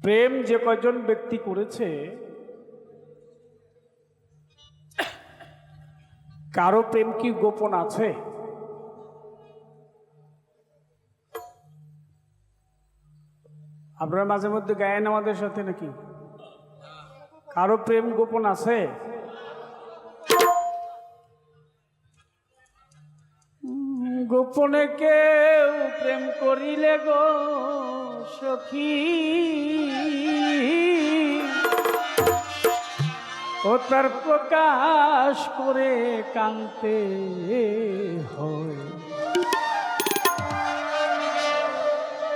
প্রেম যে কয়জন ব্যক্তি করেছে কারো প্রেম কি গোপন আছে? আপনারা মাঝে মধ্যে গায়েন আমাদের সাথে নাকি? কারো প্রেম গোপন আছে? গোপনে কেউ প্রেম করিলে গো সখী ও তার প্রকাশ করে কাঁদতে হয়।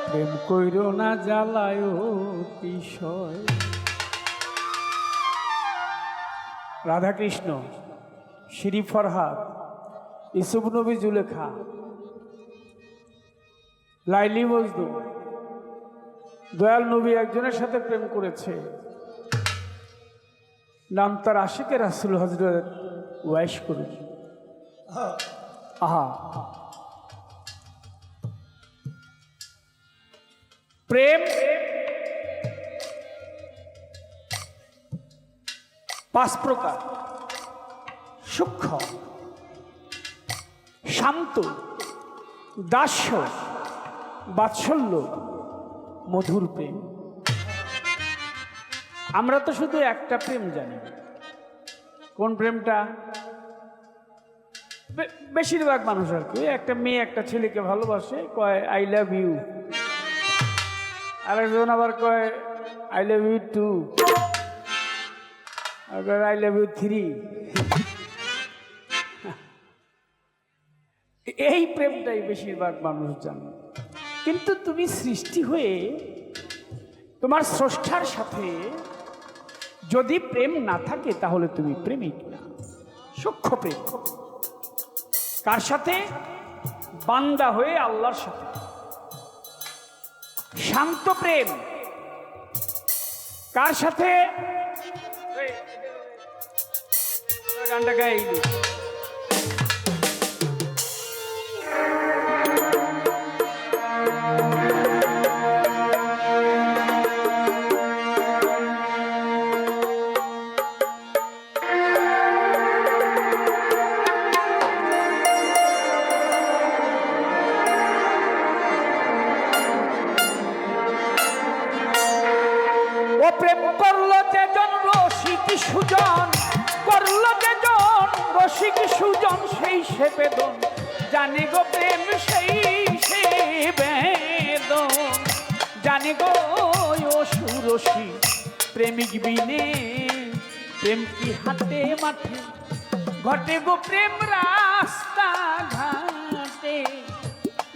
প্রেম কইরো না জ্বালায় অতিশয়। রাধাকৃষ্ণ, শ্রী ফরহাদ, ইসুফ নবী, জুলেখা, লাইলি মজনু, দয়াল নবী একজনের সাথে প্রেম করেছে, নাম তার আশিকে রাসূল হযরত ওয়াইস করুন। আহা, প্রেম পাঁচ প্রকার: সূক্ষ্ম, শান্ত, দাস্য, বাৎসল্য, মধুর প্রেম। আমরা তো শুধু একটা প্রেম জানি। কোন প্রেমটা? বেশিরভাগ মানুষ আর কি, একটা মেয়ে একটা ছেলেকে ভালোবাসে, কয় আই লাভ ইউ, আরেকজন আবার কয় আই লাভ ইউ টু, আর আই লাভ ইউ থ্রি। এই প্রেমটাই বেশিরভাগ মানুষ জানে। কিন্তু তুমি সৃষ্টি হয়ে তোমার স্রষ্টার সাথে যদি প্রেম না থাকে তাহলে তুমি প্রেমিক না। সূক্ষ্ম প্রেম কার সাথে? বান্দা হয়ে আল্লাহর সাথে। শান্ত প্রেম কার সাথে? গানটা গাইলি। প্রেম করলো যে জন রসিক সুজন, করলো যে জন রসিক সুজন, সেই সে বেদন জানি গো প্রেম, সেই সে বেদন জানি গো ও সুরসী। প্রেমিক বিনে প্রেম কি হাতে মাঠে ঘটে গো, প্রেম রাস্তা ঘাটে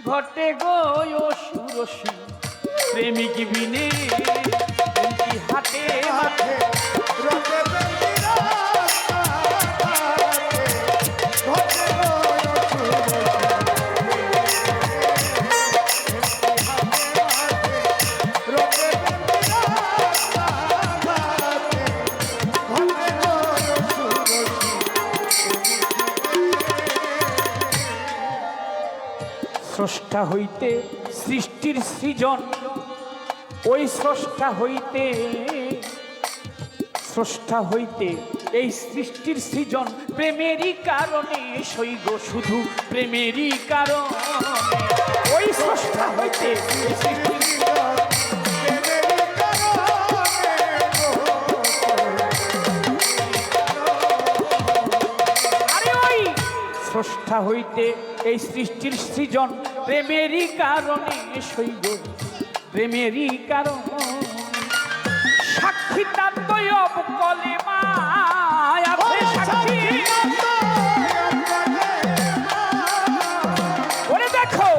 ঘটে গো ও সুরসী। প্রেমিক বিনে হাতে হাতে রতে স্রষ্টা হইতে সৃষ্টির সৃজন, ওই স্রষ্টা হইতে এই সৃষ্টির সৃজন প্রেমেরই কারণে সৈগ, শুধু প্রেমেরই কারণে। ওই স্রষ্টা হইতে আরে ওই স্রষ্টা হইতে এই সৃষ্টির সৃজন প্রেমেরই কারণে সৈগ, প্রেমেরই কারণ। সাক্ষী তার দয়ব কলেমায় আছে, সাক্ষী ওরে দেখো,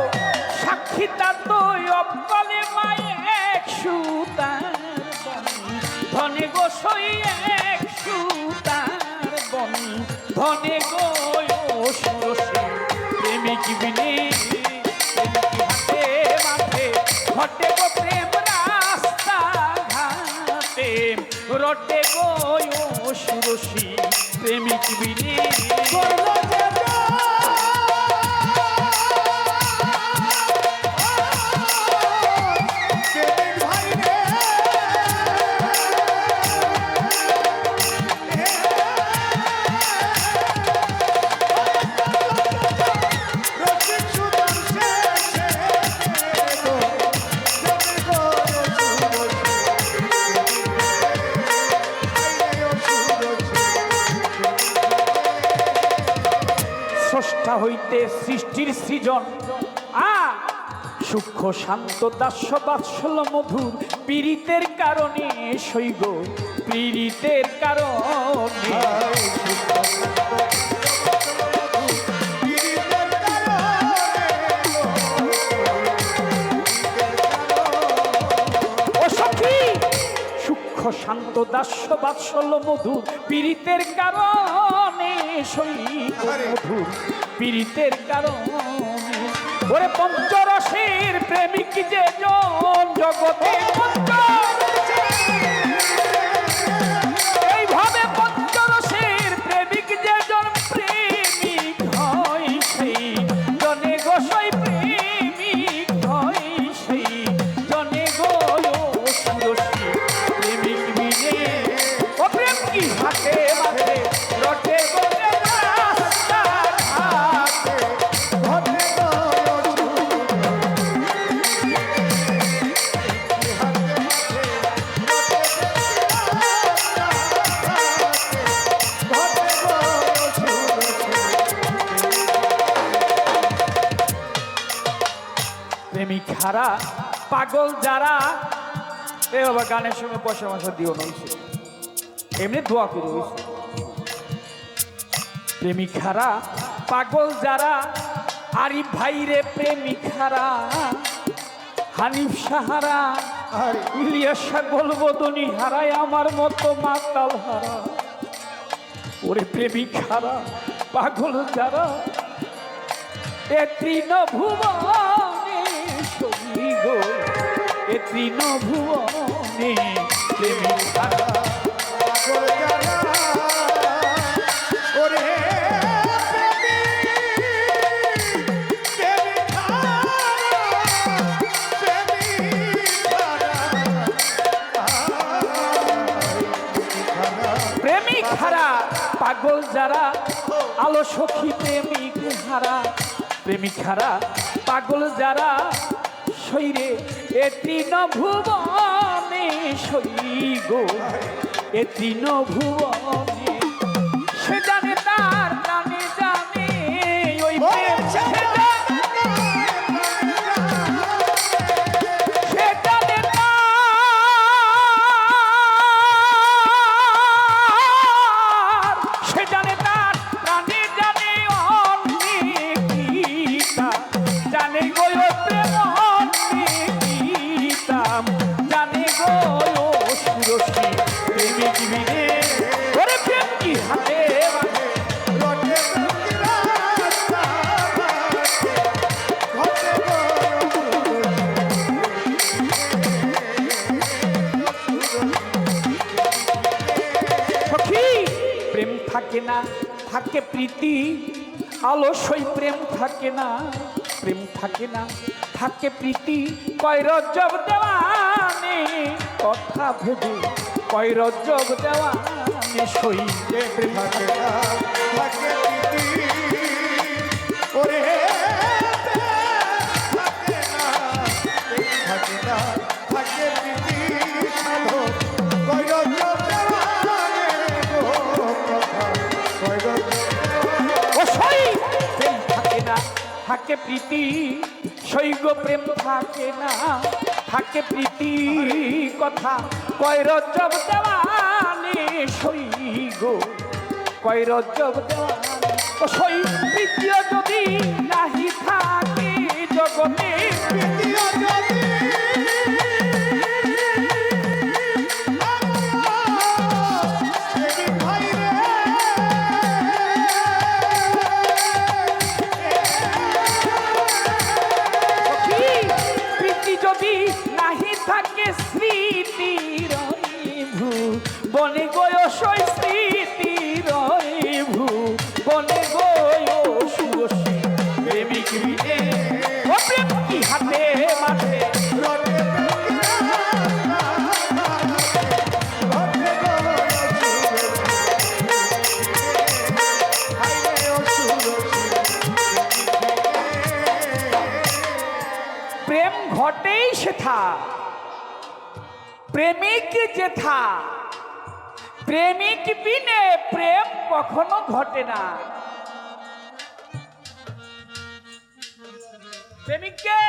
সাক্ষী তার দয়ব কলেমায় এক সুতার ধনে গো সই, এক সুতার বন ধনে গো সুরসী। প্রেমিক বিনে হাতে মাঠে ঘটে গো প্রেম রাস্তা ঘাটে রটে গো সুরসী। প্রেমিক বিনে হইতে সৃষ্টির সৃজন সূক্ষ্ম শান্ত দাস্য বাৎসল্য মধুর পীড়িতের কারণে সৈব পীড়িতের কারণে শান্ত দাস্য বাৎসল্য মধুর পীড়িতের কারণে সৈব মধুর পীড়িতের কারণে ওরে পঞ্চরসের প্রেমিক যে জন জগতে এইভাবে পঞ্চরসের প্রেমিক যে জন প্রেমিক হয় সেই জনে গোসাই প্রেমিক হয় সেই জনে গো সুরসী প্রেমিক বিনে ও প্রেম কি হাতে মাঠে রটে বলে প্রেমিকারা পাগল যারা এ বাবা গানের সঙ্গে পয়সা মশা দিও নইছে এমনি দোয়া করে হইছে প্রেমিকারা পাগল যারা আরিফ ভাই রে প্রেমিকারা হানিফ সাহারা ইলিয়াসা গোলবদনী হারায় আমার মতো মাতাল হারা ওরে প্রেমিকারা পাগল যারা এ তৃণভুবনে সখী গো এ তৃণভুবনে প্রেমিকারা পাগল যারা ওরে প্রেমিক হারা পাগল যারা আলো সখী প্রেমিক হারা প্রেমিক হারা পাগল যারা শৈরে এ তৃণভুবনে সই গো এ তৃণভুবনে সে জানে তার জানে জানে ওই প্রেম থাকে না থাকে প্রীতি আলস্যই প্রেম থাকে না প্রেম থাকে না থাকে প্রীতি কয় রজব দেওয়ানে কথা ভেবে কয় রজব দেওয়ানে সই প্রেম থাকে না থাকে প্রীতি ওরে থাকে না থাকে না থাকে প্রীতি কয় রজব প্রেম থাকে না থাকে প্রীতি সৈগ প্রেম থাকে না থাকে প্রীতি কথা কয় রজব দেওয়ানে সৈগ কয় রজব দেওয়ানে ও সই প্রীতিও যদি নাহি থাকে জগতে প্রীতিও যদি থাকে স্মৃতি রইভু বনে গয় সই স্মৃতি রইভু বনে গয় সুরসী প্রেমিক বিনে ও প্রেম কি হাতে মাঠে প্রেম ঘটেই সেথা প্রেমিক যেথা প্রেমিক বিনে প্রেম কখনো ঘটে না প্রেমিককে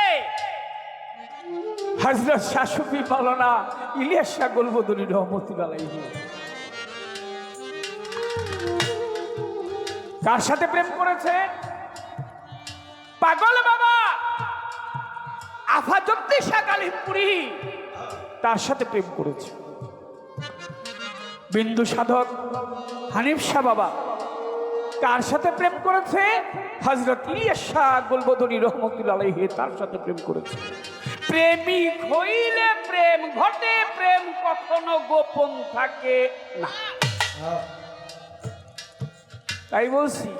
হযরত শাশুফি মাওলানা ইলিয়াস শাহ গোলবদনী রহমতুল্লাহ আলাইহি কার সাথে প্রেম করেছে? পাগল বাবা আফাজুদ্দিন শাহ কালিমপুরি তার সাথে প্রেম করেছে। বিন্দু সাধক হানিফ শাহ বাবা কার সাথে প্রেম করেছে? হযরত ইলিয়াস শাহ গোলবদনী রহমতুল্লাহ আলাইহি তার সাথে প্রেম করেছে। প্রেমিক হইলে প্রেম ঘটে, প্রেম কখনো গোপন থাকে না। তাই বলছি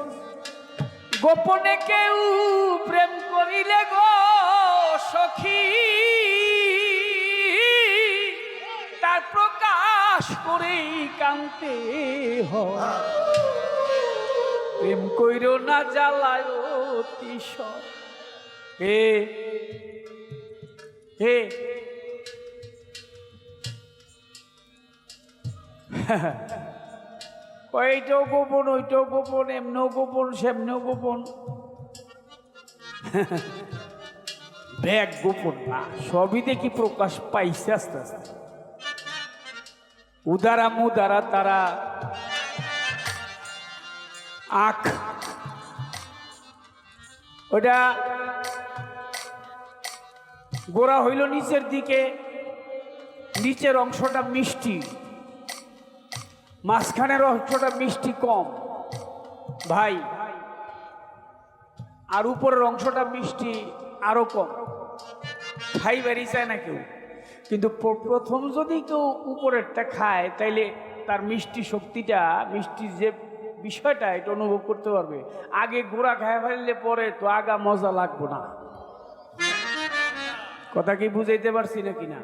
গোপনে কেউ প্রেম করিলে গো সখী তার প্রকাশ করেই কান্তে হয়। প্রেম কইরো না জ্বালায় অতিশয়। হে হে এইটাও গোপন, ওইটাও গোপন, এমনও গোপন, সেমনও গোপন। ব্যাগ গোপন না, সবই দেখি প্রকাশ পাইছে আস্তে আস্তে। উদারা মুদারা তারা আখ, ওটা গোড়া হইল নিচের দিকে, নিচের অংশটা মিষ্টি, মাঝখানের অংশটা মিষ্টি কম ভাই, আর উপরের অংশটা মিষ্টি আরো কম। খাইবারই চায় না কেউ, কিন্তু প্রথম যদি কেউ উপরেরটা খায় তাইলে তার মিষ্টি শক্তিটা, মিষ্টির যে বিষয়টা এটা অনুভব করতে পারবে। আগে গোড়া খায় ফেললে পরে তো আগা মজা লাগবো না। কথা কি বুঝাইতে পারছি নাকি না?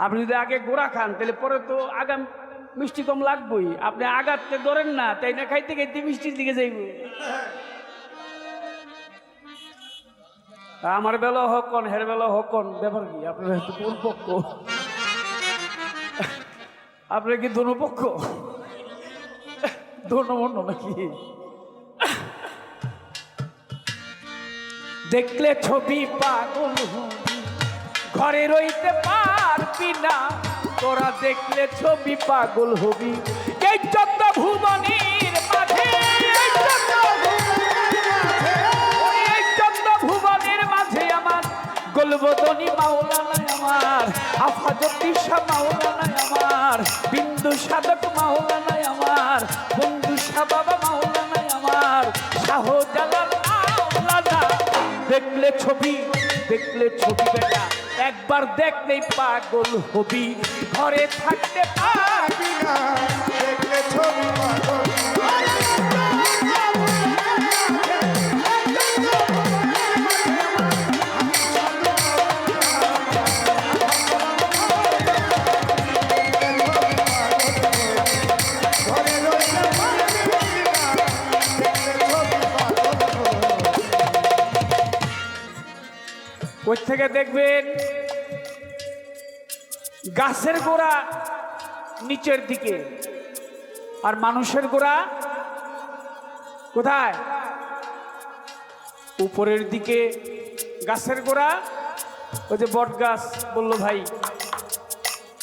আপনি যদি আগে গোড়া খান তাহলে পরে তো আগা মিষ্টি কম লাগবেই। আপনি আগাতে ধরেন না, তাই না? খাইতে খাইতে মিষ্টির দিকে যাইব। আমার বেলা হকন, হের বেলা হকন, ব্যাপার কি? আপনার কোন পক্ষ? আপনার কি দোনো পক্ষ, দোনো মন্য নাকি? দেখলে ছবি পাগল ঘরে রইতে পারবি না, তোরা দেখলে ছবি পাগল হবি। এই চন্দ্র ভুবনের মাঝে, এই চন্দ্র ভুবনের মাঝে আমার গোলবদনী মাওলানা, আমার আফাজুদ্দিন শাহ মাওলানা, আমার বিন্দু সাধক মাওলানা, আমার বন্ধু শাহ বাবা মাওলানা, আমার শাহজালাল মাওলানা। দেখলে ছবি, দেখলে ছবি বেটা, একবার দেখলেই পাগল হবি, ঘরে থাকতে পারবি না। দেখলে ছবি পাগল, ওই থেকে দেখবেন গাছের গোড়া নিচের দিকে আর মানুষের গোড়া কোথায়? উপরের দিকে। গাছের গোড়া ওই যে বট গাছ বললো ভাই,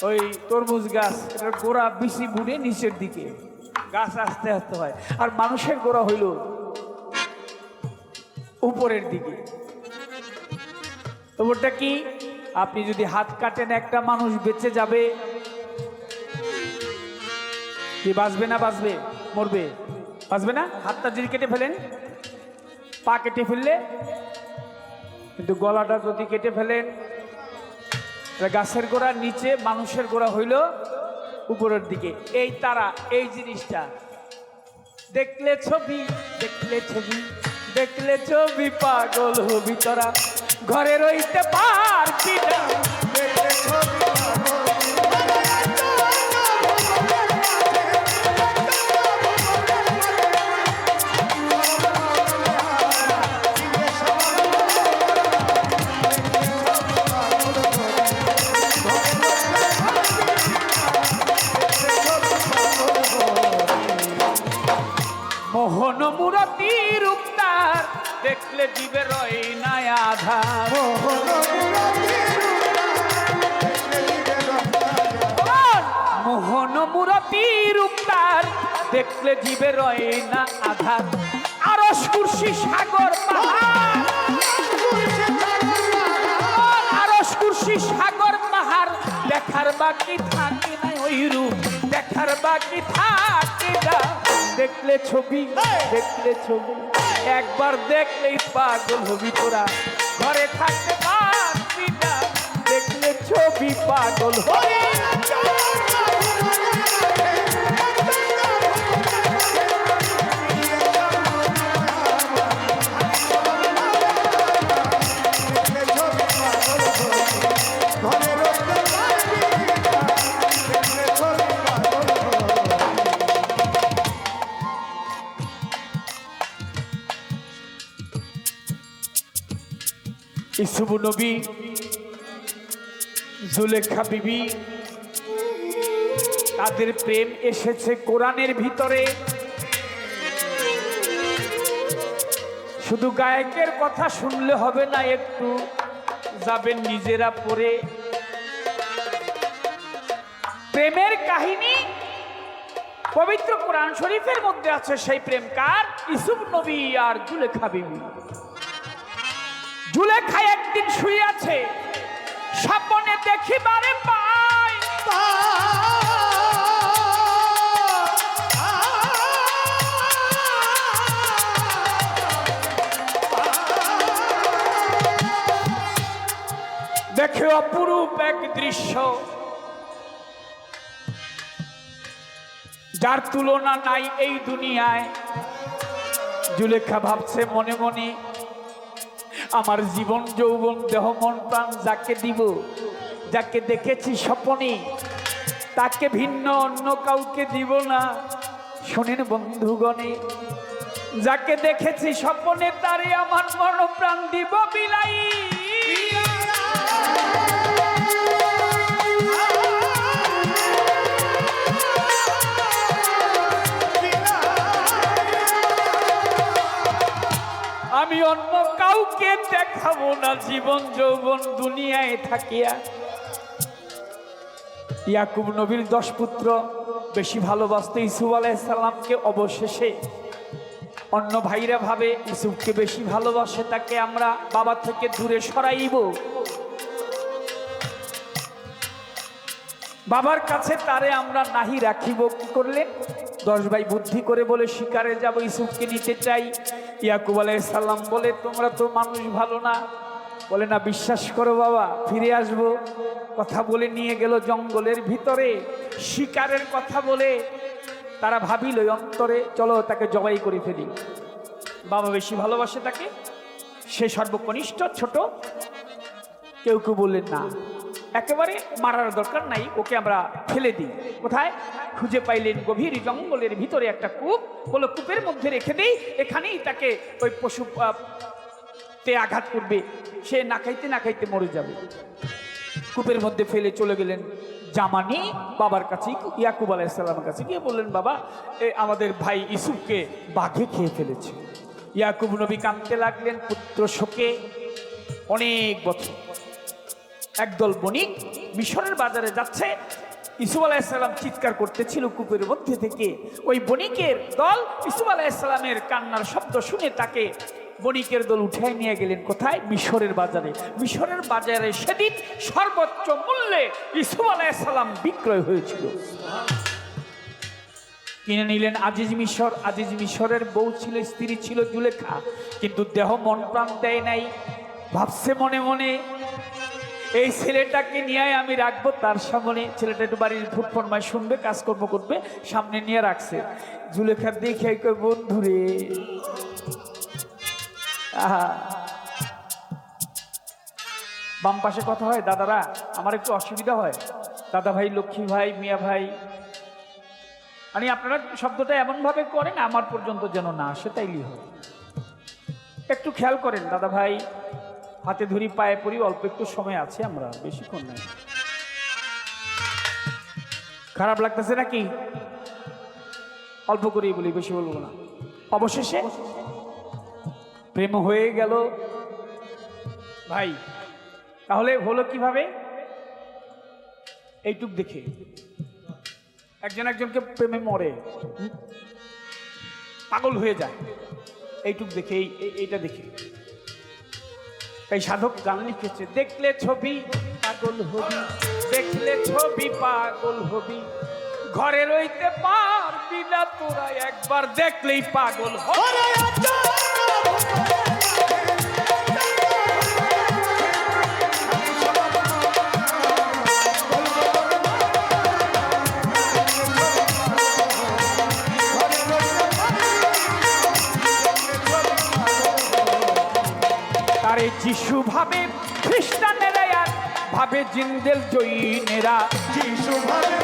ওই তরমুজ গাছ, এটার গোড়া বেশি বুড়ে নিচের দিকে, গাছ আস্তে আস্তে হয়। আর মানুষের গোড়া হইল উপরের দিকে। ওটা কি? আপনি যদি হাত কাটেন একটা মানুষ বেঁচে যাবে কি? বাঁচবে না বাঁচবে? মরবে? বাঁচবে না। হাতটা যদি কেটে ফেলেন, পা কেটে ফেললে, কিন্তু গলাটা যদি কেটে ফেলেন, গাছের গোড়া নিচে, মানুষের গোড়া হইল উপরের দিকে। এই তারা, এই জিনিসটা দেখলে ছবি, দেখলে ছবি, দেখলে ছবি পাগল হবি তোরা, ঘরে রইতে পারবি না। দেখলে ছবি মোহন মুরাতি রূপতার, দেখলে দিবে রয় না আঘাত। মোহন মুরতি রূপ তার দেখলে জীবে রয় না আঘাত। আরশ কুরসি সাগর পাহাড়, আরশ কুরসি সাগর পাহাড় দেখার বাকি থাকে না ওই রূপ, দেখার বাকি থাকে না। দেখলে ছবি, দেখলে ছবি, একবার দেখলেই পাগল হবি তোরা, ঘরে থাকতে পারবি না। দেখলে ছবি পাগল হবি। ইসুফ নবী, জুলেখা বিবি, তাদের প্রেম এসেছে কোরআনের ভিতরে। শুধু গায়কের কথা শুনলে হবে না, একটু যাবেন নিজেরা পড়ে। প্রেমের কাহিনী পবিত্র কোরআন শরীফের মধ্যে আছে। সেই প্রেম কার? ইসুফ নবী আর জুলেখা বিবি। জুলেখা একদিন শুয়ে আছে, স্বপ্নে দেখিবারে পায় দেখে অপরূপ এক দৃশ্য, যার তুলনা নাই এই দুনিয়ায়। জুলেখা ভাবছে মনে মনে, আমার জীবন যৌবন দেহ মন প্রাণ যাকে দিব, যাকে দেখেছি স্বপ্নে, তাকে ভিন্ন অন্য কাউকে দিব না। শোনেন বন্ধুগণে, যাকে দেখেছি স্বপ্নে তারে আমার মন প্রাণ দিব বিলাই। আমি অন্য কাউকে দেখাবো না জীবন যৌবন দুনিয়ায় থাকিয়া। ইয়াকুব নবীর 10 পুত্র বেশি ভালোবাসতে ইসুফ আলাইহিস সালামকে। অবশেষে অন্য ভাইরা ভাবে ইসুফকে বেশি ভালোবাসে, তাকে আমরা বাবা থেকে দূরে সরাইব। বাবার কাছে তারে আমরা নাহি রাখিব। কি করলেন? 10 ভাই বুদ্ধি করে বলে শিকারে যাব, ইসুফকে নিতে চাই। ইয়াকুব আলাইহিস সালাম বলে তোমরা তো মানুষ ভালো না। বলে না, বিশ্বাস করো বাবা, ফিরে আসব। কথা বলে নিয়ে গেল জঙ্গলের ভিতরে। শিকারের কথা বলে তারা ভাবিল অন্তরে, চলো তাকে জবাই করে ফেলি। বাবা বেশি ভালোবাসে তাকে, সে সর্বকনিষ্ঠ, ছোট। কেউ কেউ বললেন না, একেবারে মারার দরকার নাই, ওকে আমরা ফেলে দিই। কোথায়? খুঁজে পাইলেন গভীর জঙ্গলের ভিতরে একটা কূপ। বলো কূপের মধ্যে রেখে দেই, এখানেই তাকে ওই পশু তে আঘাত করবে, সে না খাইতে না খাইতে মরে যাবে। কূপের মধ্যে ফেলে চলে গেলেন জামানি বাবার কাছে, ইয়াকুব আলাইহিস সালামের কাছে গিয়ে বললেন, বাবা আমাদের ভাই ইসুফকে বাঘে খেয়ে ফেলেছে। ইয়াকুব নবী কাঁদতে লাগলেন পুত্র শোকে। অনেক বছর একদল বণিক মিশরের বাজারে যাচ্ছে। ইসুফ আলাইহিস সালাম চিৎকার করতেছিল কূপের মধ্যে থেকে। ওই বণিকের দল ইসুফ আলাইহিস সালামের কান্নার শব্দ শুনে তাকে বণিকের দল উঠায় নিয়ে গেলেন কোথায়? মিশরের বাজারে। মিশরের বাজারে সেদিন সর্বোচ্চ মূল্যে ইসুফ আলাইহিস সালাম বিক্রয় হয়েছিল। কিনে নিলেন আজিজ মিশর। আজিজ মিশরের বউ ছিল, স্ত্রী ছিল জুলেখা, কিন্তু দেহ মন প্রাণ দেয় নাই। ভাবছে মনে মনে, এই ছেলেটাকে নিয়ে আমি রাখবো তার সামনে। ছেলেটা একটু বাড়ির ফুটফরমায় শুনবে, কাজকর্ম করবে, সামনে নিয়ে রাখছে। জুলেখা দেখে কই, বন্ধুরে আহা, বাম পাশে কথা হয় দাদারা, আমার একটু অসুবিধা হয়। দাদা ভাই, লক্ষ্মী ভাই, মিয়া ভাই, মানে আপনারা শব্দটা এমনভাবে করেন আমার পর্যন্ত যেন না আসে, তাইলি হয়। একটু খেয়াল করেন দাদা ভাই, হাতে ধরি পায়ে পড়ি, অল্প একটু সময় আছে, আমরা বেশিক্ষণ নাই। খারাপ লাগতেছে নাকি? অল্প করেই বলি, বেশি বলবো না। অবশেষে প্রেম হয়ে গেল। ভাই তাহলে হলো কিভাবে? এইটুক দেখে একজন একজনকে প্রেমে মরে, পাগল হয়ে যায়, এইটুক দেখে, এইটা দেখে। এই সাধক গান লিখেছে, দেখলে ছবি পাগল হবি, দেখলে ছবি পাগল হবি, ঘরে রইতে পারবি না তোরা, একবার দেখলেই পাগল হবি। আরে যিশু ভাবে খ্রিস্টানেরা, আর ভাবে জিন্দেল জৈনেরা, যিশু ভাবে,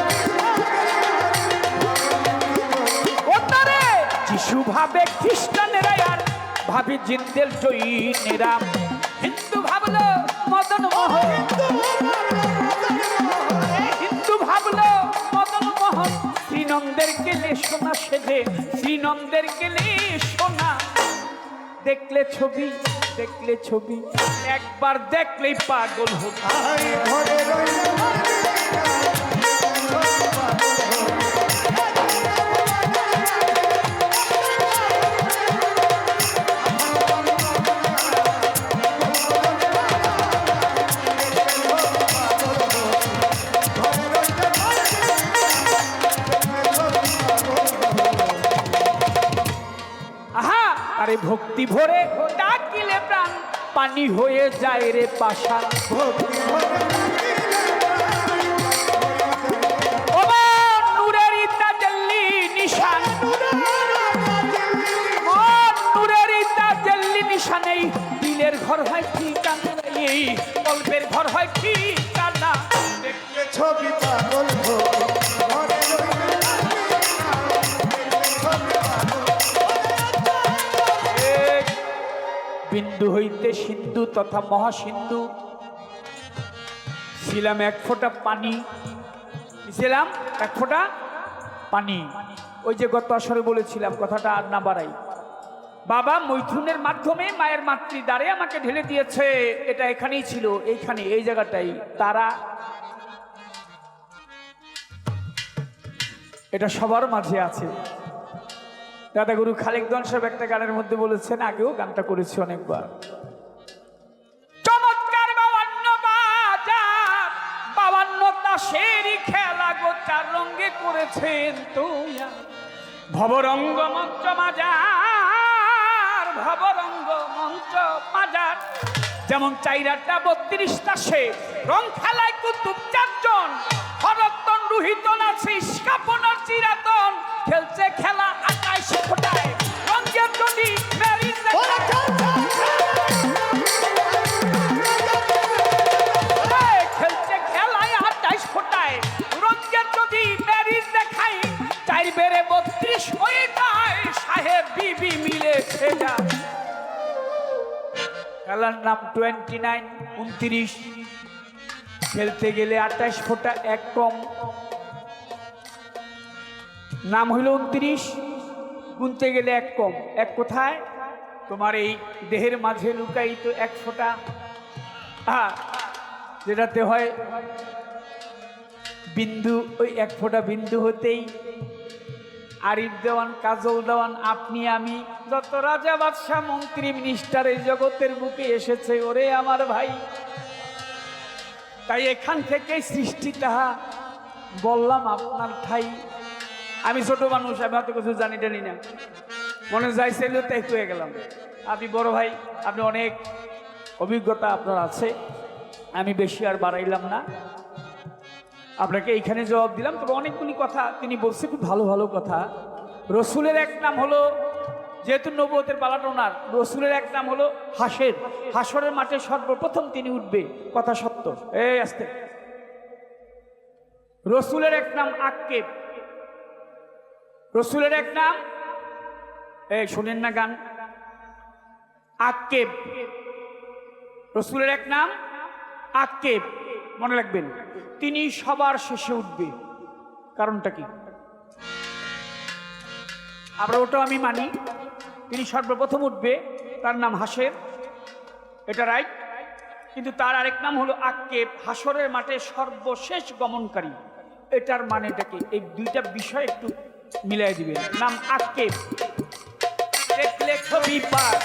ওটারে যিশু ভাবে খ্রিস্টানেরা, আর ভাবে জিন্দেল জৈনেরা, হিন্দু ভাবলো মদন মোহন, হিন্দু ভাবলো মদন মোহন, শ্রীনন্দের গেলে সোনা সেজে, শ্রীনন্দের গেলে সোনা, দেখলে ছবি, দেখলে ছবি, একবার দেখলেই পাগল হবে। আহা, আরে ভক্তি ভরে ডাকিলে প্রাণ পানি হয়ে যায় রে পাষাণ, নূরের তাজাল্লি নিশান, নূরের তাজাল্লি নিশানেই দিলের ঘর হয় ঠিকানা, এই কল্পের ঘর হয় ঠিকানা, দেখলে ছবি পাগল বিন্দু হইতে সিন্ধু তথা মহাসিন্ধু, ছিলাম এক ফোঁটা পানি, ছিলাম এক ফোঁটা পানি। ওই যে গত আসরে বলেছিলাম, কথাটা আর না বাড়াই, বাবা মৈথুনের মাধ্যমে মায়ের মাতৃদ্বারে আমাকে ঢেলে দিয়েছে, এটা এখানেই ছিল, এইখানে, এই জায়গাটাই তারা, এটা সবার মাঝে আছে। দাদা গুরু খালেকদন সাহেব একটা গানের মধ্যে বলেছেন, আগেও গানটা করেছি অনেকবার, চমৎকার 52 বাজার 52 তাসেরই খেলা গো, চার রঙে করেছেন তোয়া, ভবরঙ্গ মঞ্চ মাজার, ভবরঙ্গ মঞ্চ মাজার, যেমন চাইরাটা 32 তাসে রং খেলায় কুতুব 4 জন, হরতন রুহিতন আছে স্কাপনার চিরাতন, খেলছে খেলা 28 ফোঁটায়, রঙের যদি মেরিন খেলছে খেলায় 28 ফোঁটায়, রঙের যদি মেরিন দেখাই, 4 বেড়ে 32 হয়ে যায়, সাহেব বিবি মিলে খেলা, খেলার নাম 29 29, খেলতে গেলে 28 ফোঁটা এক কম, নাম হইল 29, গুনতে গেলে এক কম, এক কোথায়? তোমার এই দেহের মাঝে লুকায়িত 1 ফোঁটা, যেটাতে হয় বিন্দু, ওই 1 ফোঁটা বিন্দু হতেই আরিফ দেওয়ান, কাজল দেওয়ান, আপনি আমি, যত রাজা বাদশাহ মন্ত্রী মিনিস্টার এই জগতের বুকে এসেছে, ওরে আমার ভাই, তাই এখান থেকে সৃষ্টি তাহা বললাম আপনার ঠাই। আমি ছোট মানুষ, আমি হয়তো কিছু জানি টানি না, মনে যাইছিল তাই হয়ে গেলাম। আপনি বড় ভাই, আপনি অনেক অভিজ্ঞতা আপনার আছে, আমি বেশি আর বাড়াইলাম না, আপনাকে এইখানে জবাব দিলাম। তবে অনেকগুলি কথা তিনি বলছে, খুব ভালো ভালো কথা। রসুলের এক নাম হলো, যেহেতু নবুয়তের পালাটা ওনার, রসুলের এক নাম হলো হাসের, হাসরের মাঠে সর্বপ্রথম তিনি উঠবে, কথা সত্য। এই আসতে, রসুলের এক নাম আক্কেব, রসুলের এক নাম, এই শোনেন না গান, আক্কেব, রসুলের এক নাম আক্কেব, মনে রাখবেন। তিনি সবার শেষে উঠবে, কারণটা কি? আমরা ওটাও আমি মানি, তিনি সর্বপ্রথম উঠবে, তার নাম হাসের, এটা রাইট। কিন্তু তার আরেক নাম হলো আক্কেব, হাসরের মাঠে সর্বশেষ গমনকারী। এটার মানেটা কি? এই দুইটা বিষয় একটু মিলাই দিবেন। নাম আক্কেব, দেখলে ছবি পাক।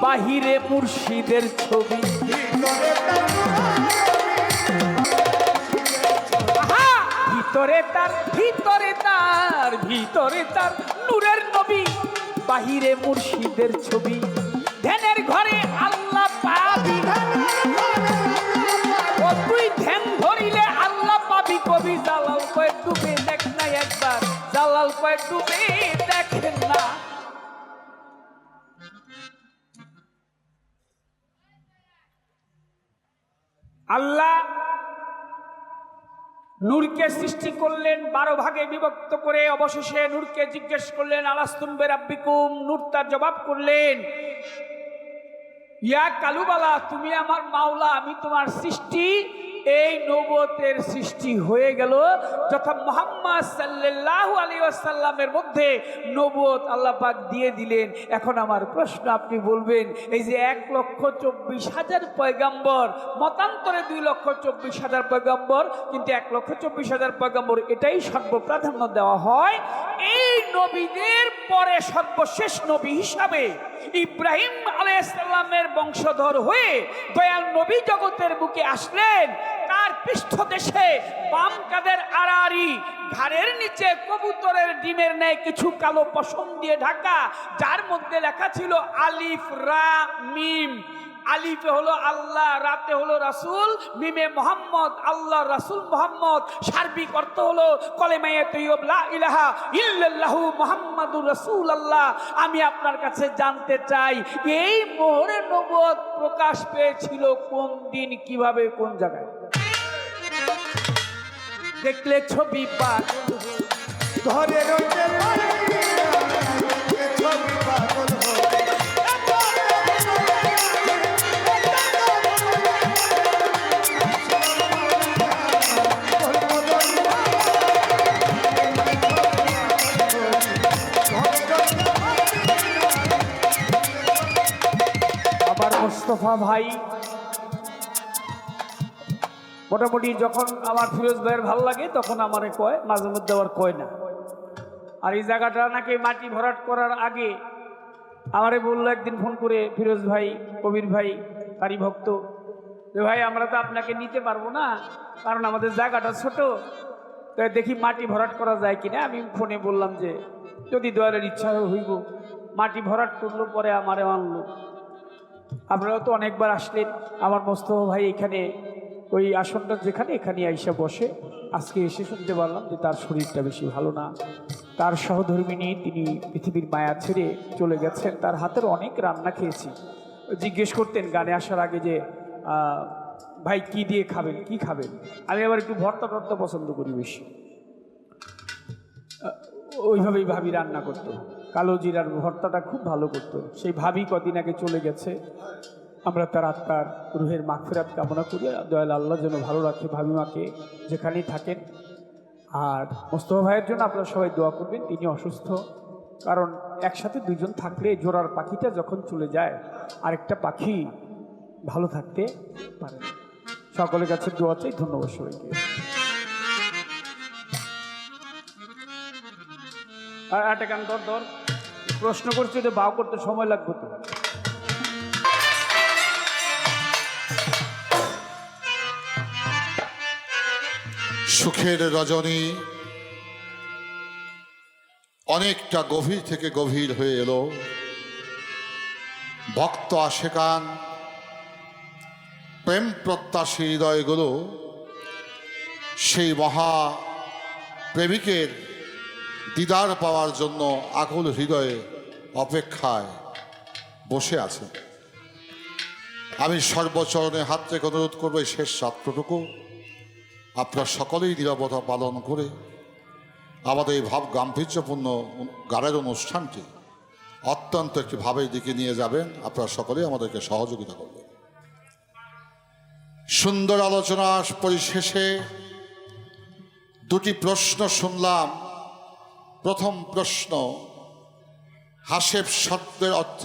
বাহিরে মুর্শিদের ছবি, ভিতরে তার নূরের নবী, বাহিরে মুর্শিদের ছবি। ধ্যানের ঘরে আল্লাহ পাবি, ও তুই ধ্যান ধরিলে আল্লাহ পাবি। কবি জালাল কয়ে ডুবে দেখ না একবার, জালাল কয়ে ডুবে দেখেন না। আল্লাহ নূরকে সৃষ্টি করলেন 12 ভাগে বিভক্ত করে। অবশেষে নূরকে জিজ্ঞেস করলেন আলাস্তুম বিরাব্বিকুম। নূর তার জবাব করলেন, ইয়া কালুবালা, তুমি আমার মাওলা, আমি তোমার সৃষ্টি। এই নবুয়তের সৃষ্টি হয়ে গেল যথা মুহাম্মদ সাল্লাল্লাহু আলাইহি ওয়াসাল্লামের মধ্যে নবুয়ত আল্লাহ পাক দিয়ে দিলেন। এখন আমার প্রশ্ন, আপনি বলবেন এই যে 1,24,000 পয়গাম্বর, মতান্তরে 2,24,000 পয়গাম্বর, কিন্তু 1,24,000 পয়গাম্বর এটাই সর্বপ্রাধান্য দেওয়া হয়। এই নবীদের পরে সর্বশেষ নবী হিসাবে ইব্রাহিম আলাইহিস সালামের বংশধর হয়ে দয়াল নবী জগতের বুকে আসলেন। তার পৃষ্ঠদেশে বাম কাদের আড়াআড়ি, ঘাড়ের নিচে কবুতরের ডিমের ন্যায় কিছু কালো পশম দিয়ে ঢাকা, যার মধ্যে লেখা ছিল আলিফ রা মিম। আলিফে হলো আল্লাহ, রাতে হলো রাসূল, মিমে মোহাম্মদ, আল্লাহ রাসূল মোহাম্মদ। সার্বিক অর্থ হলো কলেমায়ে তৈয়ব লা ইলাহা ইল্লাল্লাহু মুহাম্মাদুর রাসূলুল্লাহ। আমি আপনার কাছে জানতে চাই, এই মোহরে নবুয়ত প্রকাশ পেয়েছিল কোন দিন, কিভাবে, কোন জায়গায়? দেখলে ছবি পাক ধরে রইতে পারি, ছবি পাগল হবে। আবার মোস্তফা ভাই মোটামুটি যখন আমার ফিরোজ ভাইয়ের ভাল লাগে তখন আমারে কয়, মাঝে মধ্যে আবার কয় না। আর এই জায়গাটা নাকি মাটি ভরাট করার আগে আমারে বললো একদিন ফোন করে, ফিরোজ ভাই, কবির ভাই, কারি ভক্ত, যে ভাই আমরা তো আপনাকে নিতে পারবো না, কারণ আমাদের জায়গাটা ছোট, তাই দেখি মাটি ভরাট করা যায় কিনা। আমি ফোনে বললাম যে যদি দয়ালের ইচ্ছা হইব। মাটি ভরাট করলো, পরে আমারে আনলো। আপনারাও তো অনেকবার আসলেন। আমার মোস্তফা ভাই এখানে ওই আসনটা যেখানে, এখানে আইসা বসে। আজকে এসে শুনতে পারলাম যে তার শরীরটা বেশি ভালো না। তার সহধর্মিনী তিনি পৃথিবীর মায়া ছেড়ে চলে গেছেন। তার হাতের অনেক রান্না খেয়েছি। জিজ্ঞেস করতেন গানে আসার আগে যে ভাই কি দিয়ে খাবেন, কি খাবেন। আমি আবার একটু ভর্তা টর্তা পছন্দ করি বেশি। ওইভাবেই ভাবি রান্না করতো। কালো জিরার ভর্তাটা খুব ভালো করতো। সেই ভাবি কদিন আগে চলে গেছে। আমরা তার আত্মার রুহের মাগফিরাত কামনা করি। দয়াল আল্লাহ যেন ভালো রাখে ভাবিমাকে যেখানেই থাকেন। আর মোস্তফা ভাইয়ের জন্য আপনারা সবাই দোয়া করবেন। তিনি অসুস্থ, কারণ একসাথে দুজন থাকলে জোড়ার পাখিটা যখন চলে যায় আরেকটা পাখি ভালো থাকতে পারে। সকলের কাছে দোয়া চাই। ধন্যবাদ সবাইকে। আর একটা গান দর প্রশ্ন করছি, ওটা বাও করতে সময় লাগবে তো। সুখের রজনী অনেকটা গভীর থেকে গভীর হয়ে এলো। ভক্ত আশেকান প্রেম প্রত্যাশী হৃদয়গুলো সেই মহা প্রেমিকের দিদার পাওয়ার জন্য আকুল হৃদয়ে অপেক্ষায় বসে আছে। আমি সর্বচরণে হাত রেখে অনুরোধ করবো এই শেষ রাত্রটুকু আপনারা সকলেই নীরবতা পালন করে আমাদের এই ভাব গাম্ভীর্যপূর্ণ গানের অনুষ্ঠানটি অত্যন্ত একটি ভাবের দিকে নিয়ে যাবেন। আপনারা সকলেই আমাদেরকে সহযোগিতা করবেন। সুন্দর আলোচনা পরিশেষে দুটি প্রশ্ন শুনলাম। প্রথম প্রশ্ন, হাসেব শব্দের অর্থ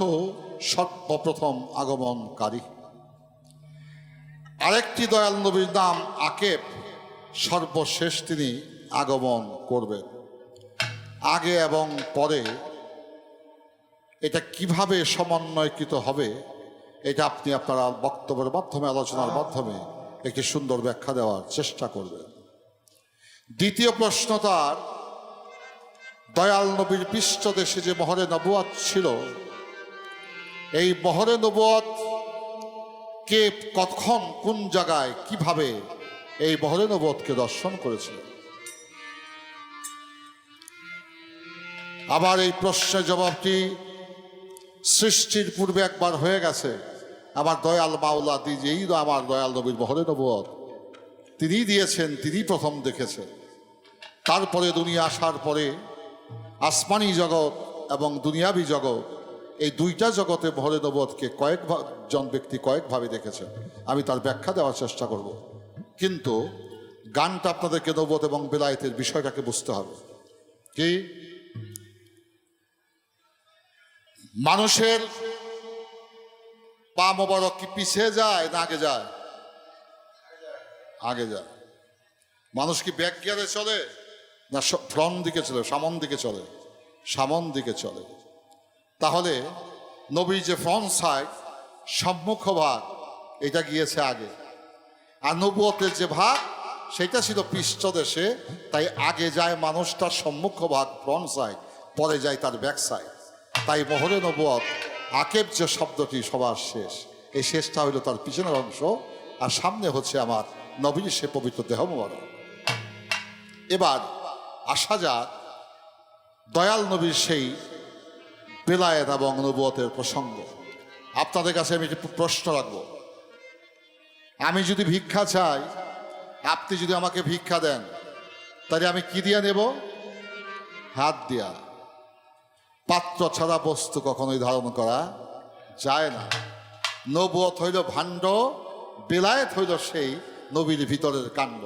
সর্বপ্রথম আগমনকারী। আরেকটি দয়াল নবীর নাম আকেব, সর্বশেষ তিনি আগমন করবেন। আগে এবং পরে এটা কিভাবে সমন্বয়কৃত হবে এটা আপনি আপনারা বক্তব্যের মাধ্যমে, আলোচনার মাধ্যমে একটি সুন্দর ব্যাখ্যা দেওয়ার চেষ্টা করবেন। দ্বিতীয় প্রশ্ন তার, দয়াল নবীর পৃষ্ঠদেশে যে মহরে নবুয়ত ছিল, এই মহরে নবুয়ত কে কখন কোন জায়গায় কিভাবে এই মহরে নবুয়তকে দর্শন করেছিল। আবার এই প্রশ্নের জবাবটি সৃষ্টির পূর্বে একবার হয়ে গেছে। আমার দয়াল মাওলা দিয়েই আমার দয়াল নবীর মহরে নবুয়ত তিনিই দিয়েছেন, তিনিই প্রথম দেখেছেন। তারপরে দুনিয়া আসার পরে আসমানি জগৎ এবং দুনিয়াবি জগৎ, এই দুইটা জগতে মহরে নবুয়তকে কয়েকজন ব্যক্তি কয়েকভাবে দেখেছেন। আমি তার ব্যাখ্যা দেওয়ার চেষ্টা করব, কিন্তু গানটা আপনাদেরকে নবুয়ত এবং বেলায়েতের বিষয়টাকে বুঝতে হবে। কি মানুষের পা মোবারক কি পিছিয়ে যায় না আগে যায়? আগে যায়। মানুষ কি ব্যাক গিয়ারে চলে না ফ্রন্ট দিকে চলে, সামন দিকে চলে? সামন দিকে চলে। তাহলে নবীর যে ফ্রন্ট সাইড, সম্মুখ ভাগ, এটা গিয়েছে আগে। আর নবুয়তের যে ভাগ সেটা ছিল পৃষ্ঠদেশে, তাই আগে যায় মানুষটার সম্মুখ ভাগ ফ্রন্ট সাইড, পরে যায় তার ব্যাক সাইড। তাই মহরে নবুয়ত আকেব যে শব্দটি সবার শেষ, এই শেষটা হইল তার পিছনের অংশ, আর সামনে হচ্ছে আমার নবীর সে পবিত্র দেহ মোবারক। এবার আসা যাক দয়াল নবীর সেই বেলায়েত এবং নবুয়তের প্রসঙ্গ। আপনাদের কাছে আমি একটি প্রশ্ন রাখব। আমি যদি ভিক্ষা চাই, আপনি যদি আমাকে ভিক্ষা দেন, তাহলে আমি কি দিয়ে নেব? হাত দিয়া। পাত্র ছাড়া বস্তু কখনোই ধারণ করা যায় না। নবুয়ত হইল ভাণ্ড, বেলায়েত হইল সেই নবীর ভিতরের কাণ্ড।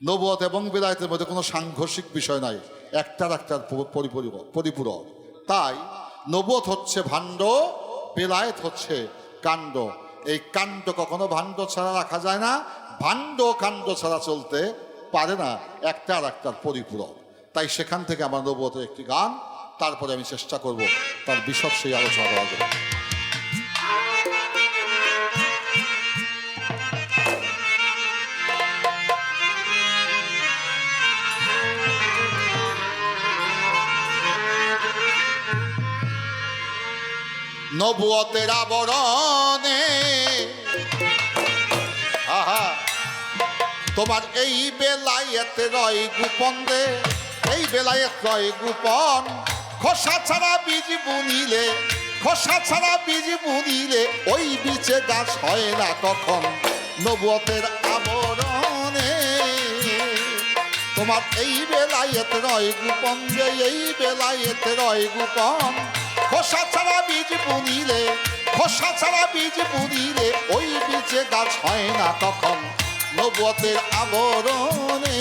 নবুয়ত এবং বেলায়েতের মধ্যে কোনো সাংঘর্ষিক বিষয় নাই, একটার একটার পরিপূরক। তাই নবুয়ত হচ্ছে ভাণ্ড, বেলায়েত হচ্ছে কাণ্ড। এই কাণ্ড কখনো ভাণ্ড ছাড়া রাখা যায় না, ভাণ্ড কাণ্ড ছাড়া চলতে পারে না, একটা আর একটার পরিপূরক। তাই সেখান থেকে আমার নবুয়তের একটি গান, তারপরে আমি চেষ্টা করব তার বিশদ সেই আলোচনা করার জন্য। নবুয়তের আবরণে তোমার এই বেলায়েত রয় গোপন রে, এই বেলায়েত রয় গোপন। খোসা ছাড়া বীজ বুনিলে, খোসা ছাড়া বীজ বুনিলে ওই বীজে গাছ হয় না কখন। নবুয়তের আবরণে তোমার এই বেলায়েত রয় গোপন রে, এই বেলায়েত রয় গোপন। খোসা ছাড়া বীজ বুনিলে, খোসা ছাড়া বীজ বুনিলে ওই বীজে গাছ হয় না কখন। নবুয়তের আবরণে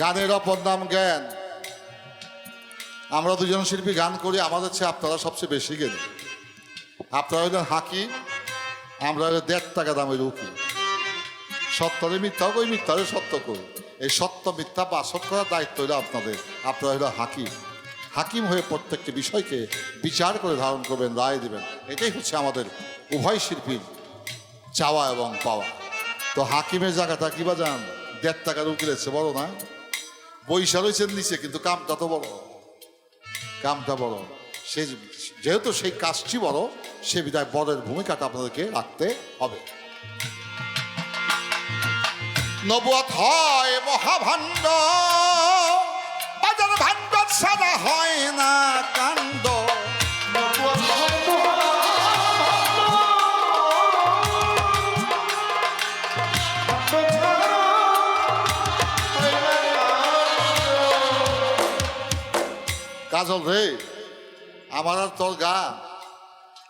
গানের অপর নাম জ্ঞান। আমরা দুজন শিল্পী গান করি, আমাদের চেয়ে আপনারা সবচেয়ে বেশি জ্ঞানী। আপনারা হইলেন হাকিম, আমরা হইলে 1.5 টাকা দামের উকিল। সত্যরে মিথ্যা কই, মিথ্যারে সত্য কই। এই সত্য মিথ্যা বাসক করার দায়িত্ব হইল আপনাদের। আপনারা হইল হাকিম। হাকিম হয়ে প্রত্যেকটি বিষয়কে বিচার করে ধারণ করবেন, রায় দেবেন। এটাই হচ্ছে আমাদের উভয় শিল্পীর চাওয়া এবং পাওয়া। তো হাকিমের জায়গাটা কি বা জান, 1.5 টাকার উকিলেছে, বড় না? বৈশা রয়েছেন নিচে, কিন্তু কামটা তো বড়, কামটা বড়। সে যেহেতু সেই কাজটি বড়, সে বিধায় বড়ের ভূমিকাটা আপনাদেরকে রাখতে হবে। নবুয়ত হয় মহাভাণ্ড, বাজার ভাণ্ড ছাড়া হয় না কাণ্ড। কাজল রে, আমার আর তোর গান,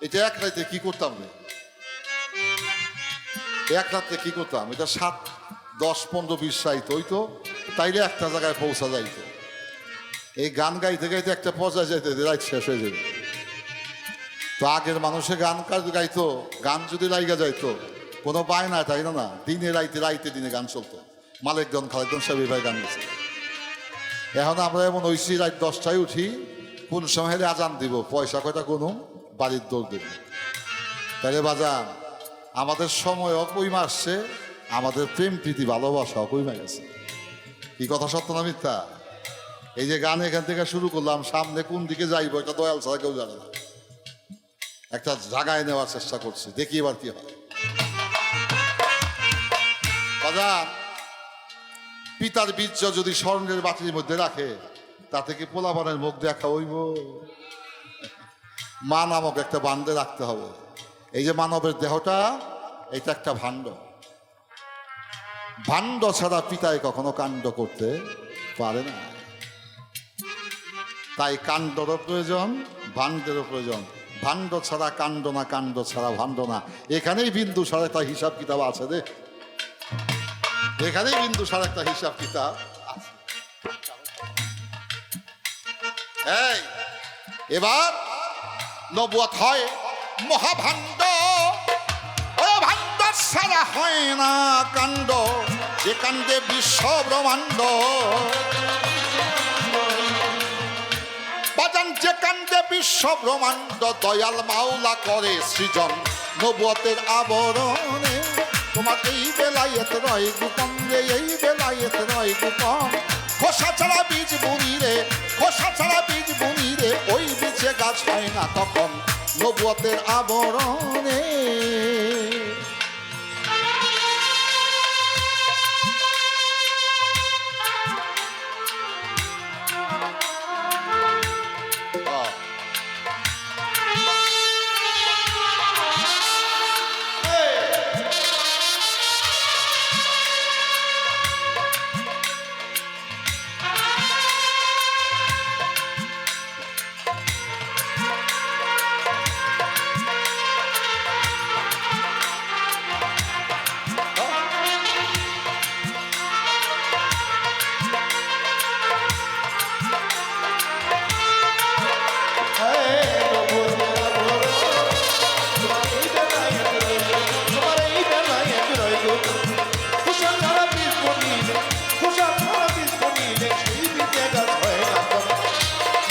এটা এক রাতে কি করতাম রে? এক রাতে কি করতাম? এটা 7, 10, 15, 20 সাইত হইতো, তাইলে একটা জায়গায় পৌঁছা যাইতো। এই গান গাইতে গাইতে একটা পর্যায়ে যাইতে রাইত শেষ হয়ে যাবে। তো আগের মানুষে গান গাইতো, গান যদি লাইগা যাইতো কোনো বায়না, তাই না? দিনে রাইতে, রাইতে দিনে গান চলতো। মালিকগঞ্জ খালেকগঞ্জ সাহেব ভাই গান গেছে। এখন আমরা এমন হইছি, রাত 10টায় উঠি, কোন সময় আজান দিব, পয়সা কয়টা কোনো বাড়ির দৌড় দেব। তাহলে বাজান, আমাদের সময়ও কইমা আসছে, আমাদের প্রেম প্রীতি ভালোবাসাও কইমা গেছে। কি কথা সত্য না মিথ্যা? এই যে গান এখান থেকে শুরু করলাম, সামনে কোন দিকে যাইব এটা দয়াল ছাড়া কেউ জানে না। একটা জায়গায় নেওয়ার চেষ্টা করছি, দেখি এবার কি হয়। বাজান, পিতার বীর্য যদি স্বর্ণের বাটির মধ্যে রাখে, তাতে কি পোলাপানের মুখ দেখা হইব? মা নামক একটা বান্ডে রাখতে হবে। এই যে মানবের দেহটা, এটা একটা ভাণ্ড। ভাণ্ড ছাড়া পিতায় কখনো কাণ্ড করতে পারে না। তাই কাণ্ডরও প্রয়োজন, ভাণ্ডেরও প্রয়োজন। ভাণ্ড ছাড়া কাণ্ড না, কাণ্ড ছাড়া ভাণ্ড না। এখানেই বিন্দু সার একটা হিসাব কিতাব আছে রে, এখানেই বিন্দু সার একটা হিসাব কিতাব আছে। এই এবার নবুয়ত হয় মহাভাণ্ড, ও ভাণ্ড ছাড়া হয় না কাণ্ড, যে কাণ্ডে বিশ্ব ব্রহ্মাণ্ড। বাজান, যে কাণ্ডে বিশ্ব ব্রহ্মাণ্ড, দয়াল মাওলা করে সৃজন নবুয়তের আবরণে। তোমার এই বেলায়েত রয় গোপন রে, এই বেলায়েত রয় গোপন। খোসা ছাড়া বীজ বুনি রে, খোসা ছাড়া বীজ বুনি রে, ওই বীজে গাছ হয় না তখন নবুয়তের আবরণে।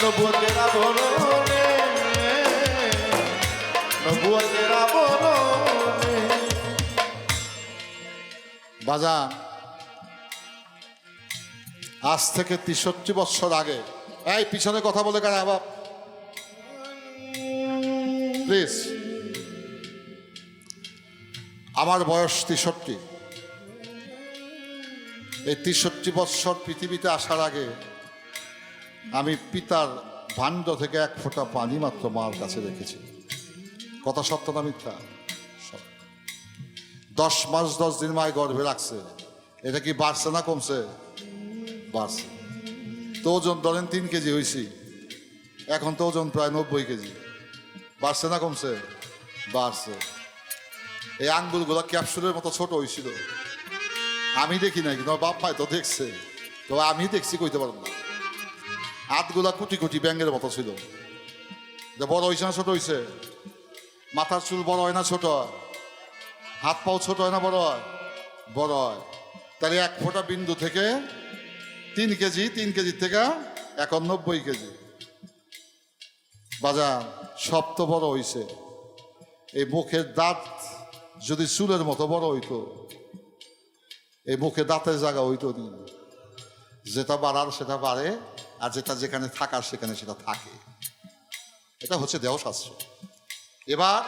নবুয়তের আবরণে, নবুয়তের আবরণে। বাজান, আজ থেকে 63 বছর আগে, এই পিছনে কথা বলে কারা বাপ প্লিজ। আমার বয়স 63। এই 63 বছর পৃথিবীতে আসার আগে আমি পিতার ভাণ্ড থেকে 1 ফোঁটা পানি মাত্র মার কাছে রেখেছি। কথা সত্য না মিথ্যা? 10 মাস 10 দিন মায় গর্ভে রাখছে। এটা কি বাড়ছে না কমছে? বাড়ছে। তো ওজন ধরেন 3 কেজি হয়েছি, এখন তো ওজন প্রায় 90 কেজি। বাড়ছে না কমছে? বাড়ছে। এই আঙ্গুলগুলো ক্যাপসুলের মতো ছোট হয়েছিল, আমি দেখি নাই, কিন্তু বাপ মায় তো দেখছে। তো আমি দেখছি, কইতে পারবো না। হাতগুলা কুটি কুটি ব্যাঙ্গের মতো ছিল। যে বড় হয়েছে না ছোট হয়েছে? মাথার চুল বড় হয় না ছোট হয়? হাত পাও ছোট হয় না বড় হয়? বড় হয়। তাহলে 1 ফোঁটা বিন্দু থেকে 3 কেজি, 3 কেজি থেকে এখন 90 কেজি। বাজান সব তো বড় হইছে, এই মুখের দাঁত যদি চুলের মতো বড় হইতো, এই মুখে দাঁতের জায়গা হইতো নি। যেটা বাড়ার সেটা বাড়ে, আর যেটা যেখানে থাকার সেখানে সেটা থাকে। এটা হচ্ছে দেহশাস্ত্র। এবার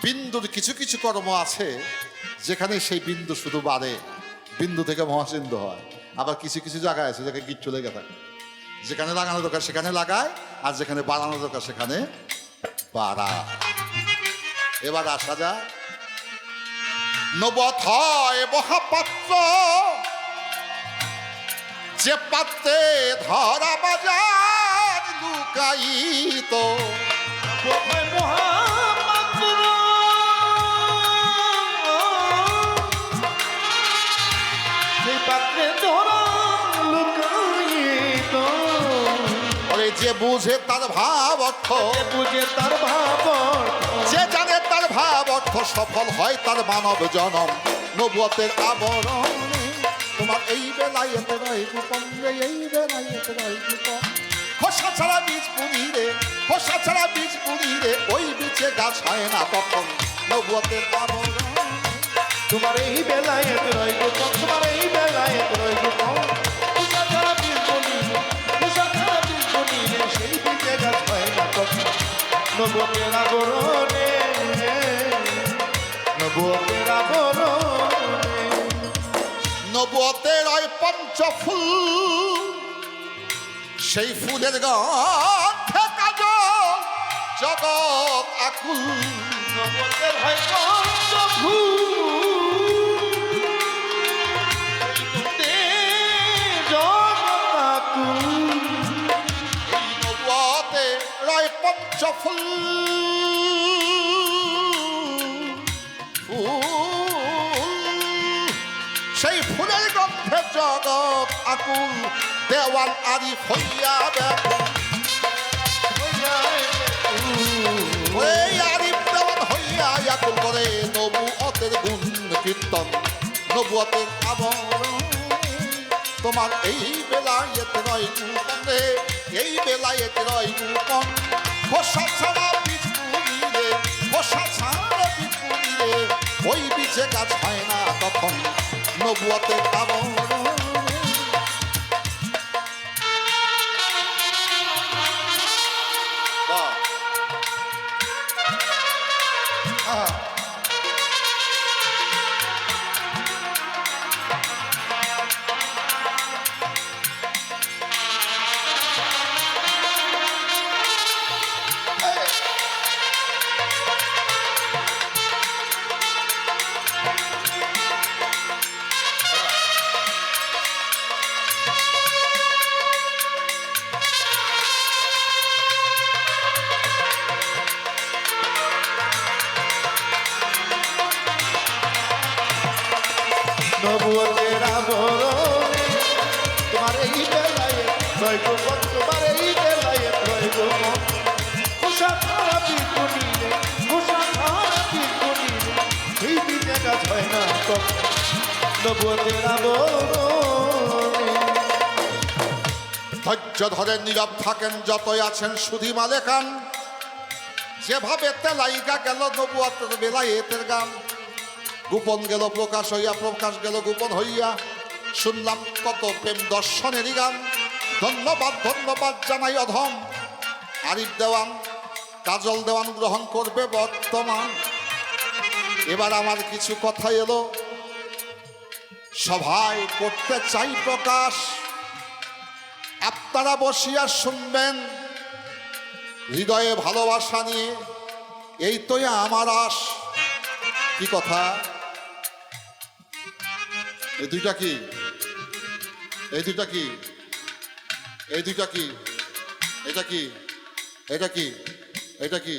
বিন্দুর কিছু কিছু কর্ম আছে যেখানে সেই বিন্দু শুধু বাড়ে, বিন্দু থেকে মহাচিন্দু হয়। আবার কিছু কিছু জায়গায় আছে যেখানে গিট্টু লেগে থাকে, যেখানে লাগানো দরকার সেখানে লাগায়, আর যেখানে বাড়ানো দরকার সেখানে বাড়ায়। এবার আসা যায়, নবত হয় মহাপাত্র, যে পাত্রে ধরা বাজার লুকায়িত। কোথায় মহাপাত্র, সেই পাত্রে ধরা লুকায়িত। ওরে যে বুঝে তার ভাব অর্থ, যে বুঝে তার ভাব অর্থ, যে জানে তার ভাব অর্থ, সফল হয় তার মানব জনম। নবুয়তের আবরণ তোমার এই বেলায় এত নয় গোপন রে, এই বেলায় এত নয় গোপন। খোসা ছাড়া বীজ পুরি রে, খোসা ছাড়া বীজ পুরি রে, ওই বীজে গাছ হয় না তখন। নবুয়তের আবরণ তোমার এই বেলায় এত রয় গোপন, তোমার এই বেলায় এত রয় গোপন। উষা ছাড়া বীজ বলিলে, উষা ছাড়া বীজ বলিলে, সেই বীজে গাছ হয় না তখন। নবুয়তের আবরণে, নবুয়তের আবরণে। নবুয়তের ওই পঞ্চফুল, সেই ফুলের গন্ধে কাজল জগৎ আকুল। নবুয়তের হয় পঞ্চফুল, জগৎ আকুল। নবুয়তের ওই পঞ্চফুল সেই ফুলের গন্ধে জগৎ আকুল। দেওয়ান আরিফ হইয়া দেখুন, ওই আরিফ দেওয়ান হইয়া আকুল করে নবুয়তের গুণ কীর্তন। নবুয়তের আবরণ তোমার এই বেলায়েত নয় গোপন রে, এই বেলায়েত নয় গোপন। খোসা ছাড়া বীজ পুরিলে, খোসা ছাড়া বীজ পুরিলে, ওই বীজে গাছ হয় না তখন। নবুয়তের আবরণ নবুয়তের আবরণে তোমার এই বেলায় রয় গোপন, তোমার এই বেলায় রয় গোপন। খোসা ছাড়া বীজ বলিলে, খোসা ছাড়া বীজ বলিলে, সেই বীজে গাছ হয় না তখন। নবুয়তের আবরণে ধৈর্য ধরে নীরব থাকেন যতই আছেন সুধী মালেকান। যেভাবে তেলাইগা গেল নবুয়তের বেলায়েতের গান। গোপন গেল প্রকাশ হইয়া, প্রকাশ গেল গোপন হইয়া। শুনলাম কত প্রেম দর্শনেরই গান। ধন্যবাদ ধন্যবাদ জানাই অধম। আরিফ দেওয়ান, কাজল দেওয়ান গ্রহণ করবে বর্তমান। এবার আমার কিছু কথা এলো, সভায় করতে চাই প্রকাশ। আপনারা বসিয়া শুনবেন হৃদয়ে ভালোবাসা নিয়ে, এই তো আমার আশ। কি কথা? এই দুইটা কি? এই দুইটা কি? এই দুইটা কি? এটা কি? এটা কি? এটা কি?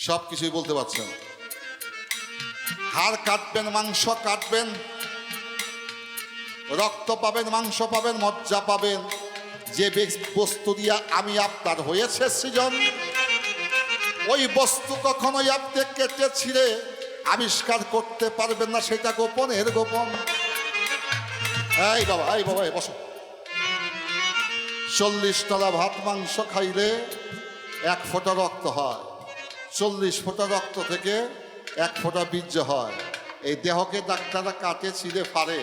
সব কিছুই বলতে পারছেন। হাড় কাটবেন, মাংস কাটবেন, রক্ত পাবেন, মাংস পাবেন, মজ্জা পাবেন। যে বস্তু দিয়া আমি আপনার হয়েছে সৃজন, ওই বস্তু কখনোই আপনি কেটে ছিঁড়ে আবিষ্কার করতে পারবেন না, সেটা গোপনের গোপন। এই বাবা, এই বাবা, এই বসো। 40 তলা ভাত মাংস খাইলে 1 ফোঁটা রক্ত হয়, 40 ফোঁটা রক্ত থেকে 1 ফোঁটা বীর্য হয়। এই দেহকে ডাক্তাররা কাটে ছিঁড়ে ফাড়ে,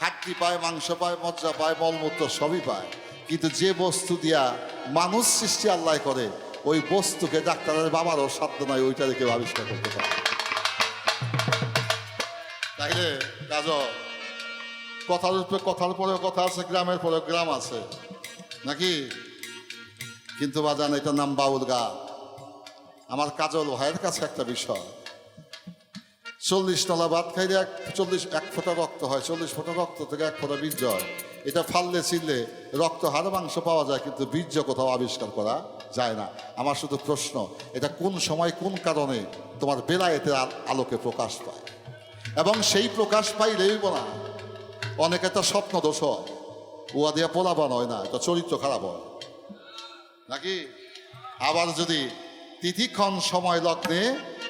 হাড্ডি পায়, মাংস পায়, মজ্জা পায়, মলমূত্র সবই পায়, কিন্তু যে বস্তু দিয়া মানুষ সৃষ্টি আল্লাহ করে, ওই বস্তুকে ডাক্তারের বাবারও সাধ্য নয় ওইটা দেখে আবিষ্কার করতে পারে। তাইলে কাজ কথার উপরে কথার পরেও কথা আছে, গ্রামের পরেও গ্রাম আছে নাকি? কিন্তু বাজান, এটার নাম বাউল গান। আমার কাজল ভাইয়ের কাছে একটা বিষয়, 40 তলা ভাত খাইলে 1 ফোঁটা রক্ত হয়, 40 ফোঁটা রক্ত থেকে 1 ফোঁটা বীর্য হয়। এটা ফাললে ছিললে রক্ত, হাড়, মাংস পাওয়া যায়, কিন্তু বীর্য কোথাও আবিষ্কার করা যায় না। আমার শুধু প্রশ্ন, এটা কোন সময় কোন কারণে তোমার বেলায়েতের আলোকে প্রকাশ পায়? এবং সেই প্রকাশ পাইলেই বলা, অনেকে তো স্বপ্ন দোষ হয়, উয়া দিয়া পোলাবান হয় না, এটা চরিত্র খারাপ হয় নাকি? আবার যদি তিথিক্ষণ সময় লগ্নে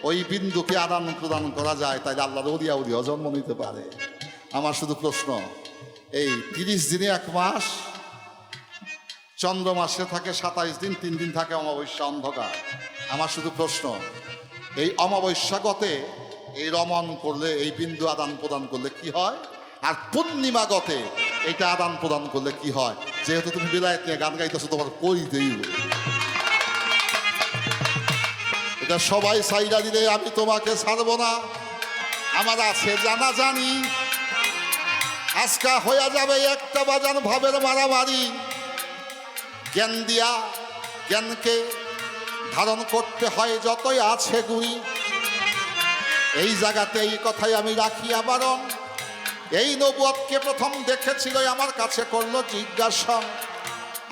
ওই বিন্দুকে আদান প্রদান করা যায়, তাইলে আল্লাহর ওলিয়া উলিয়া জন্ম নিতে পারে। আমার শুধু প্রশ্ন, এই 30 দিনে 1 মাস, চন্দ্র মাসে থাকে 27 দিন, 3 দিন থাকে অমাবস্যা, অন্ধকার। আমার শুধু প্রশ্ন, এই অমাবস্যাগতে এই রমণ করলে, এই বিন্দু আদান প্রদান করলে কি হয়? আর পূর্ণিমাগতে এইটা আদান প্রদান করলে কি হয়? যেহেতু তুমি বিলায়েত নিয়ে গান গাইতেছো, তোমার কইতেই হবে। এটা সবাই সাইডা দিলে আমি তোমাকে ছাড়বো না। আমার আছে জানা জানি, আজকা হয়ে যাবে একটা বাজান ভাবের মারামারি। জ্ঞান দিয়া জ্ঞানকে ধারণ করতে হয় যতই আছে গুণী। এই জায়গাতে এই কথাই আমি রাখি আবারণ। এই নবুয়তকে প্রথম দেখেছিল, আমার কাছে করলো জিজ্ঞাসা।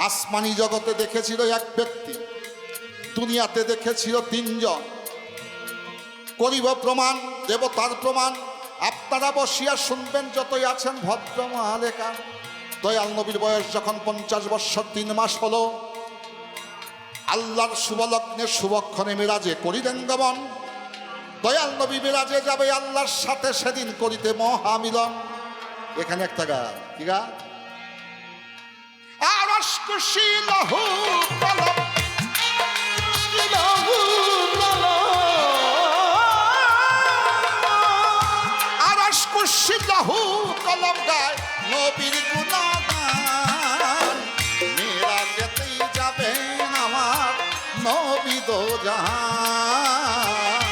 আসমানি জগতে দেখেছিল 1 ব্যক্তি, দুনিয়াতে দেখেছিল 3 জন। করিব প্রমাণ, দেবতার প্রমাণ, আপনারা বসিয়া শুনবেন যতই আছেন ভদ্র মহালেখা। দয়াল নবীর বয়স যখন 50 বৎসর 3 মাস হলো, আল্লাহর শুভলগ্নে শুভক্ষণে মেরাজে করিলেন গমন। দয়াল নবী মেরাজে যাবে আল্লাহর সাথে, সেদিন করিতে মহামিলন। এখানে একটা গান, কি গান? আরশ কুশি লহু কলম, আরশ কুশি লহু কলম গায় নবীর গুণগান। মেরাজেতেই যাবেন আমার নবী দো জাহান,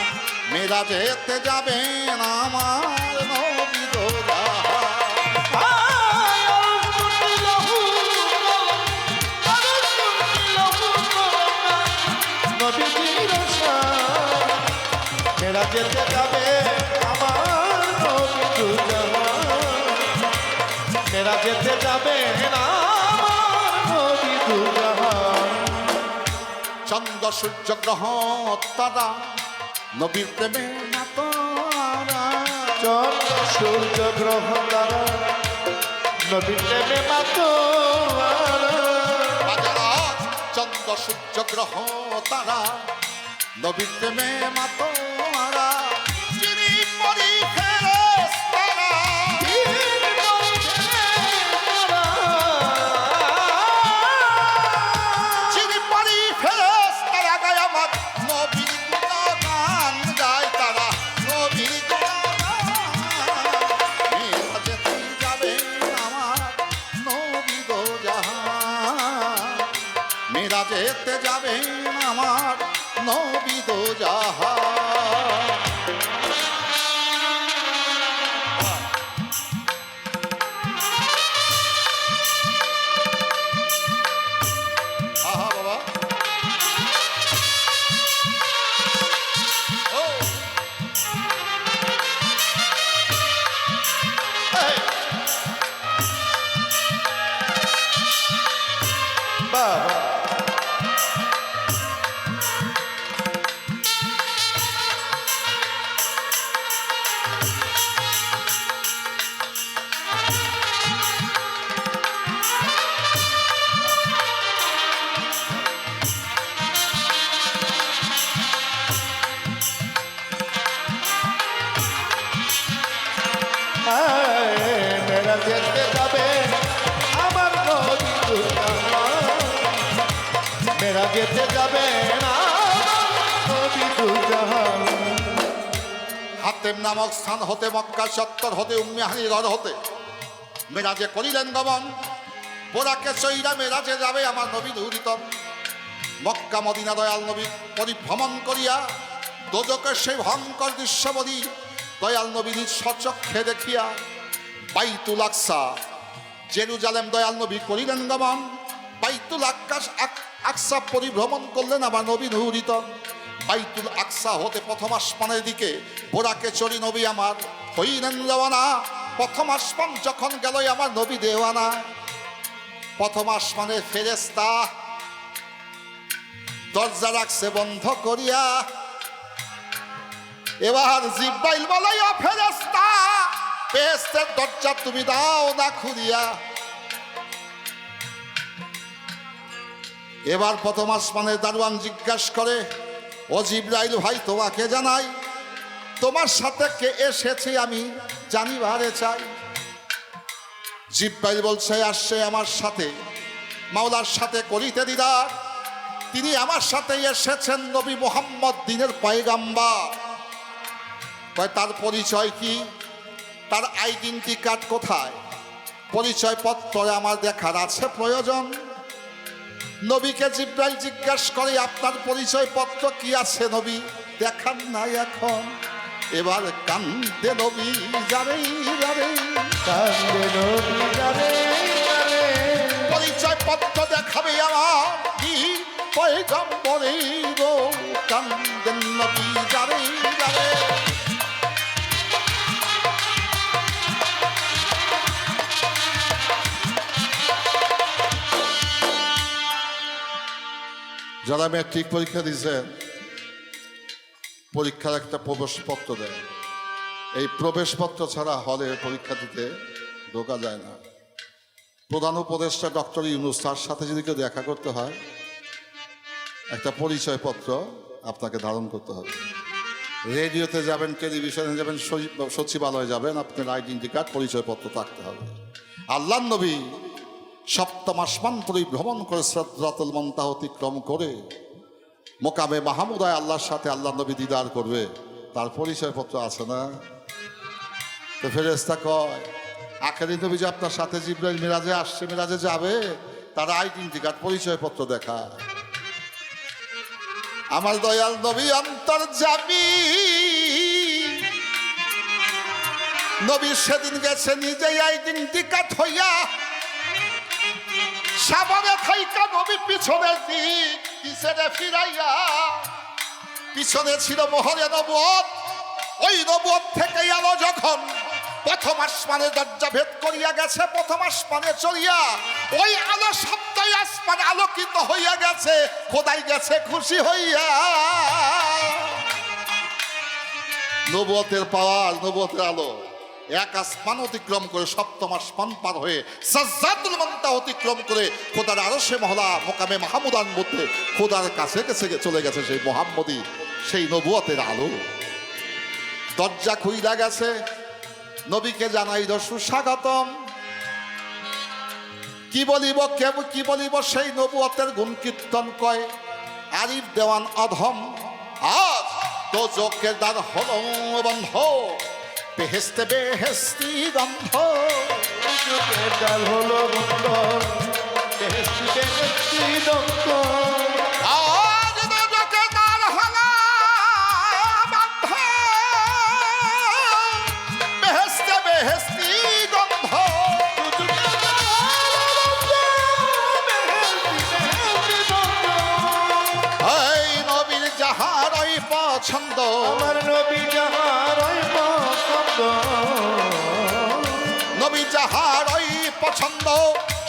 মেরাজেতে যাবেন আমার নবী দো জাহান। মেরা যেতে যাবে আমার নবী দো জাহান, মেরা যেতে যাবে আমার নবী দো জাহান। চন্দ্র সূর্য গ্রহ তারা নবীর প্রেমে মাতারা। চন্দ্র সূর্য গ্রহ তারা নবীর প্রেমে মাতোয়ারা। চন্দ্র সূর্য গ্রহ তারা নবীর প্রেমে মাতোয়ারা। চিনি পরি ফেরেশতারা, চিনি পরি ফেরেশতারা গায় আমার নবীর গুণগান, গায় তারা নবীর গুণগান। মেরাজেতেই যাবেন আমার নবী দো জাহান, মেরাজেতে যাবেন আমার নবী দো জাহান। আহা বাবা, ও এই, বাবা মেরা যেতে যাবে না নবী দু জাহান। হাতেম নামক স্থান হতে মক্কা সত্তর হতে উম্মে হানির ঘর হতে মেরাজে করিলেন গমন। বোরাকে চৈরা মেরাজে যাবে আমার নবী নূরিতম। মক্কা মদিনা দয়াল নবী পরিভ্রমণ করিয়া দোজকের সেই ভয়ঙ্কর দৃশ্যবলী দয়াল নবী নিজ স্বচক্ষে দেখিয়া বাইতুল আকসা জেরুজালেম দয়াল নবী করিলেন গমন। বাইতুল আকসা পরিভ্রমণ করলেন আমার নবী নূরিতম। বাইতুল আকসা হতে প্রথম আসমানের দিকে বোরাকে চড়ি নবী আমার হইলেন রওয়ানা। প্রথম আসমান যখন গেল আমার নবী দেওয়ানা। প্রথম আসমানের ফেরেশতা দরজা রাখছে বন্ধ করিয়া। এবার জিব্রাইল বলে ও ফেরেশতা বেহেশতের দরজা তুমি দাও না খুলিয়া। এবার প্রথম আসমানের দারোয়ান জিজ্ঞাসা করে ও জিব্রাইল ভাই তোমাকে জানাই তোমার সাথে কে এসেছে আমি জানিবারে চাই। জিব্রাইল বলছে আসছে আমার সাথে মাওলার সাথে করিতে দিদার। তিনি আমার সাথে এসেছেন নবী মুহাম্মদ দিনের পয়গাম্বার। তার পরিচয় কি, তার আইডেন্টি কার্ড কোথায়, পরিচয় পত্র আমার দেখার আছে প্রয়োজন। নবীকে জিব্রাইল জিজ্ঞাসা করে আপনার পরিচয় পত্র কি আছে নবী দেখান নাই এখন। এবার কান্দে নবী যারে যারে কান্দে নবী যারে যারে পরিচয় পত্র দেখাবে আমার কি পয়গম্বরের কান্দেন নবী যারে যারে। যারা ম্যাট্রিক পরীক্ষা দিয়েছেন পরীক্ষার একটা প্রবেশপত্র দেয়। এই প্রবেশপত্র ছাড়া হলে পরীক্ষা দিতে ঢোকা যায় না। প্রধান উপদেষ্টা ডক্টর ইউনূস তার সাথে যদি কেউ দেখা করতে হয় একটা পরিচয়পত্র আপনাকে ধারণ করতে হবে। রেডিওতে যাবেন, টেলিভিশনে যাবেন, সচিবালয়ে যাবেন, আপনার আইডেন্টি কার্ড পরিচয়পত্র থাকতে হবে। আল্লাহর নবী সপ্তম আসমান পরিভ্রমণ করে সিদরাতুল মুনতাহা অতিক্রম করে মোকামে মাহমুদায় আল্লাহর সাথে আল্লাহ নবী দিদার করবে। তার পরিচয়পত্র আছে না? তো ফেরেশতা কয় আখেরি নবী যে আপনার সাথে জিব্রাইল মিরাজে আসছে, মিরাজে যাবে, তার আইডেন্টি কার্ড পরিচয়পত্র দেখা। আমার দয়াল নবী অন্তর্যামী নবী সেদিন গেছে নিজেই আইডেন্টি কার্ড হইয়া। সামনে থাইকা নবী পিছনের দিক পিছনে ফিরাইয়া। পিছনে ছিল মোহরে নবুয়ত। ওই নবুয়ত থেকে আলো যখন প্রথম আসমানে দরজা ভেদ করিয়া গেছে, প্রথম আসমানে চলিয়া ওই আলো সপ্তাহে আসমানে আলোকিত হইয়া গেছে। খোদাই গেছে খুশি হইয়া। নবুয়তের পাওয়ার, নবুয়তের আলো এক আসমান অতিক্রম করে সপ্তম আসমান পার হয়ে সিদরাতুল মুনতাহা অতিক্রম করে খোদার আরশে মহলা মোকামে মাহমুদার মধ্যে খোদার কাছে কাছে চলে গেছে সেই মুহাম্মদী, সেই নবুয়তের আলো। দরজা খুইলা গেছে, নবীকে জানাইল সুস্বাগতম। কি বলিব কি বলিব সেই নবুয়তের গুণ কীর্তন কয় আরিফ দেওয়ান অধম। আজ তো চোখের দ্বার হলো বন্ধ, বেহেশতে বেহেশতি গন্ধ। যুগের ডাল হলো বন্ধ, বেহেশতি বেহেশতি গন্ধ। আজ দোজখের দ্বার হলো বন্ধ, বেহেশতে বেহেশতি গন্ধ। এই নবীর যাহারই পছন্দ, আমার নবী যাহারই পছন্দ, নবী যাহারই পছন্দ,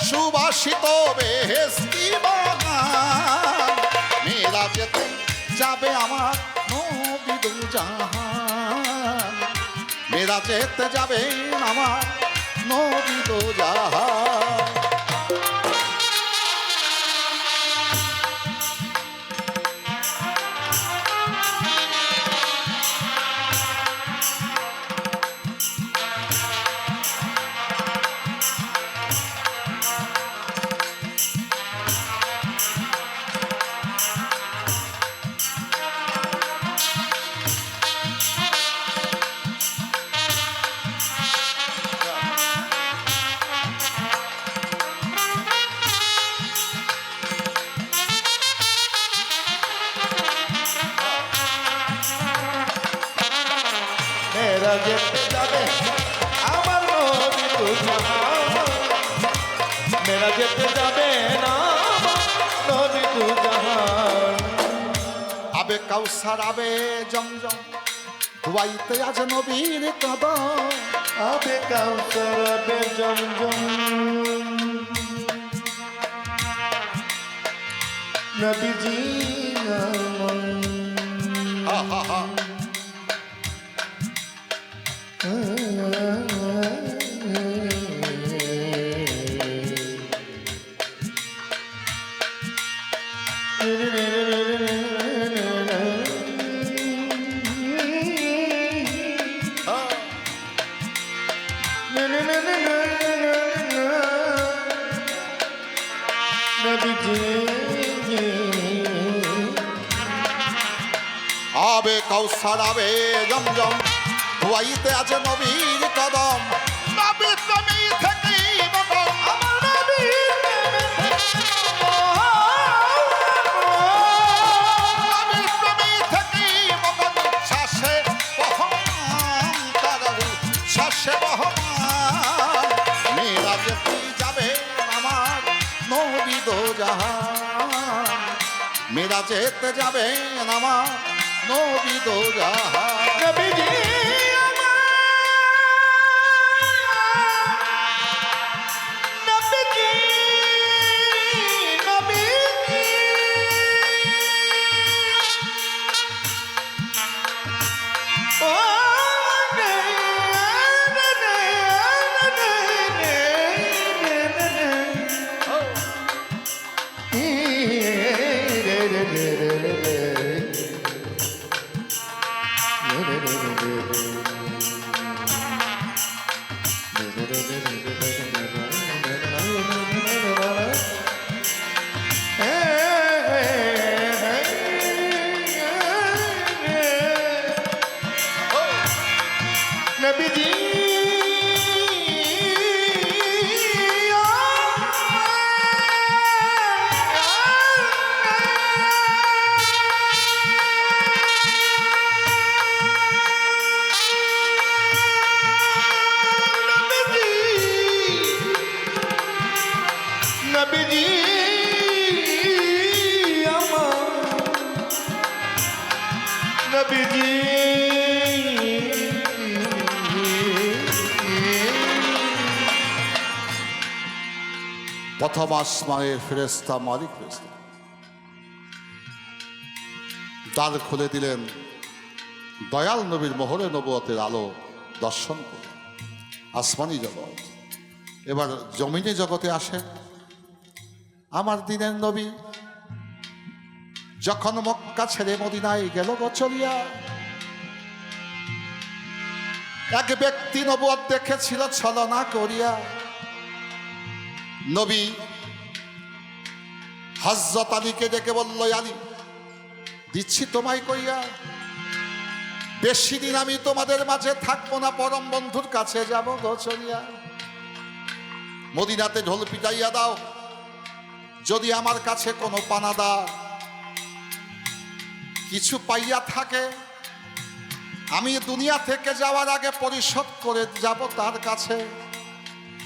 সুবাসিত বেহেশতি বাগান। মেরাজেতে যাবে আমার নবী দু জাহান। মেরাজেতে যাবে আমার নবী দু জাহান। মেরা যেতে যাবে আমার নবী দু জাহান মেরা যেতে যাবে না নবী দু জাহান আবে কাউসার আবে জমজম ধুয়াইতে আজ নবীর কদম আবে কাউসার আবে জমজম নবীজি নাম হা হা হা আবে কাউসার আবে জমজম ধুয়াইতে আজ নবীর কদম নবী তুমি থেকেই বদম আমার নবী নবী তুমি থেকেই বদম শ্বাসে বহম তারারু শ্বাসে বহম মেরাজে তুই যাবে আমার নবী দো জাহান মেরাজেতে যাবে আমার নবী দো জাহান নবীজি নবীজি নবীজি আমার নবীজি প্রথম আসমানের ফেরেশতা মালিক ফেরেশতা দ্বার খুলে দিলেন দয়াল নবীর মোহরে নবুয়তের আলো দর্শন করে আসমানি জগৎ এবার জমিনে জগতে আসেন আমার দিনের নবী যখন মক্কা ছেড়ে মদিনায় গেল গো চলিয়া এক ব্যক্তি নবুয়ত দেখেছিল ছলনা করিয়া নবী হযরত আলীকে ডেকে বলল আলী দিচ্ছি তোমায় কইয়া বেশি দিন আমি তোমাদের মাঝে থাকবো না পরম বন্ধুর কাছে যাব গো চলিয়া মদিনাতে ঢোল পিটাইয়া দাও যদি আমার কাছে কোনো পানাদার কিছু পাইয়া থাকে আমি দুনিয়া থেকে যাওয়ার আগে পরিশোধ করে যাব তার কাছে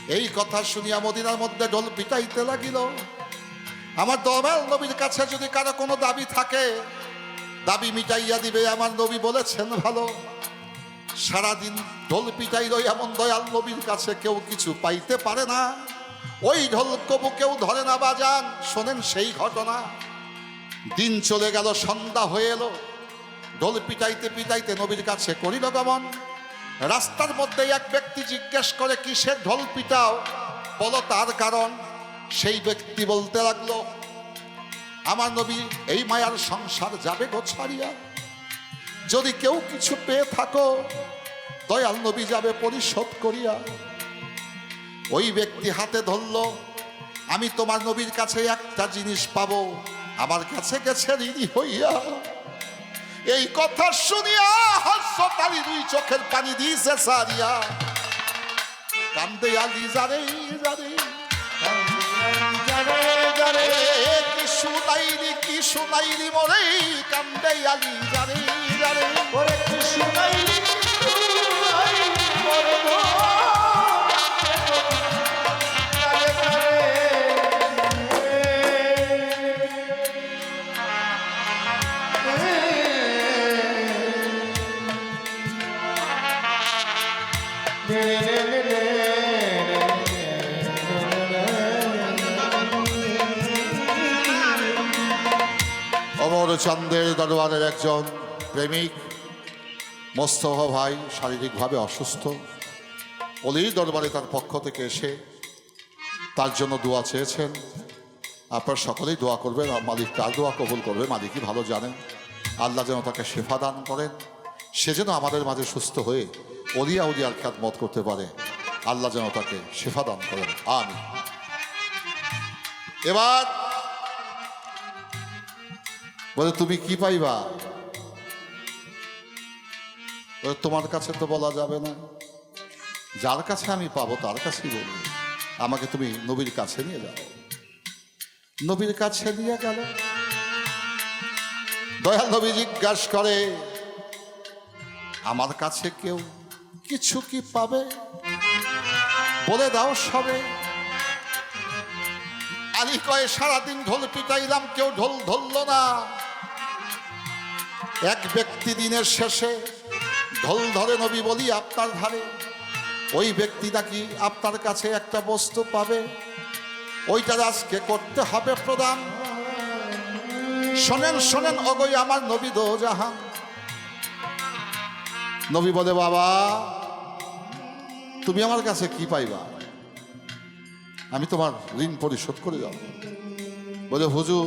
এই কথা শুনিয়া মদিনার মধ্যে ঢোল পিটাইতে লাগিল আমার দয়াল নবীর কাছে যদি কারো কোনো দাবি থাকে দাবি মিটাইয়া দিবে আমার নবী বলেছেন ভালো সারাদিন ঢোল পিটাইল এমন দয়াল নবীর কাছে কেউ কিছু পাইতে পারে না ওই ঢোল কবু কেউ ধরে না বাজান শোনেন সেই ঘটনা দিন চলে গেল সন্ধ্যা হয়ে এলো ঢোল পিটাইতে পিটাইতে নবীর কাছে করিল গমন রাস্তার মধ্যে এক ব্যক্তি জিজ্ঞেস করে কিসের ঢোল পিটাও বলো তার কারণ সেই ব্যক্তি বলতে লাগলো আমার নবী এই মায়ার সংসার যাবে গো ছাড়িয়া যদি কেউ কিছু পেয়ে থাকো দয়াল নবী যাবে পরিশোধ করিয়া ওই ব্যক্তি হাতে ধরল আমি তোমার নবীর কাছে একটা জিনিস পাবো আমার কাছে গেছে ঋণী হইয়া এই কথা শুনিয়া হযরত আলী দুই চোখের পানি দিয়েছে সারিয়া কান্দে আলী জারে জারে কি শুনাইলি মরে কান্দে আলী জারে জারে ওরে কি শুনাইলি করব তারে অমরচন্দ্রের দরবারের একজন প্রেমিক মোস্তফা ভাই শারীরিকভাবে অসুস্থ। অলির দরবারে তার পক্ষ থেকে এসে তার জন্য দোয়া চেয়েছেন। আপনারা সকলেই দোয়া করবেন, আর মালিক তার দোয়া কবুল করবে, মালিকই ভালো জানেন। আল্লাহ যেন তাকে শেফা দান করেন, সে যেন আমাদের মাঝে সুস্থ হয়ে অলিয়া উলিয়ার খ্যাতমত করতে পারে। আল্লাহ যেন তাকে শেফা দান করেন, আমিন। এবার বলে তুমি কি পাইবা? বলে তোমার কাছে তো বলা যাবে না, যার কাছে আমি পাবো তার কাছেই বলবো। আমাকে তুমি নবীর কাছে নিয়ে যাও। নবীর কাছে নিয়ে গেল। দয়াল নবী জিজ্ঞাসা করে, আমার কাছে কেউ কিছু কি পাবে? বলে দাও সবে। আলী কয়ে, সারাদিন ঢোল পিটাইলাম, কেউ ঢোল ধরল না। এক ব্যক্তি দিনের শেষে ঢোল ধরে নবী বলি আপনার ধারে। ওই ব্যক্তি নাকি আপনার কাছে একটা বস্তু পাবে, ওইটার আজকে করতে হবে প্রদান। শোনেন শোনেন অগৈ আমার নবী দো জাহান। নবী বলে, বাবা তুমি আমার কাছে কি পাইবা? আমি তোমার ঋণ পরিশোধ করে যাব। বলে, হুজুর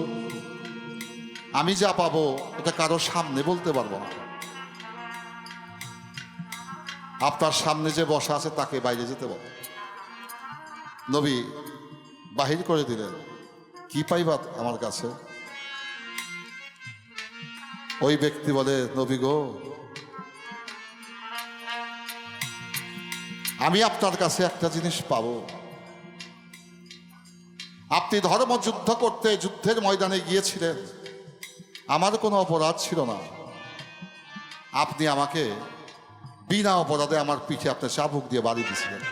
আমি যা পাবো এটা কারো সামনে বলতে পারবো না। আপনার সামনে যে বসা আছে তাকে বাইরে যেতে বলো। নবী বাহির করে দিলেন। কি পাইবা আমার কাছে? ওই ব্যক্তি বলে, নবী গো, আমি আপনার কাছে একটা জিনিস পাবো। আপনি ধর্মযুদ্ধ করতে যুদ্ধের ময়দানে গিয়েছিলেন, আমার কোনো অপরাধ ছিল না। আপনি আমাকে বিনা অপরাধে আমার পিঠে আপনি চাবুক দিয়ে বাড়ি দিয়েছিলেন।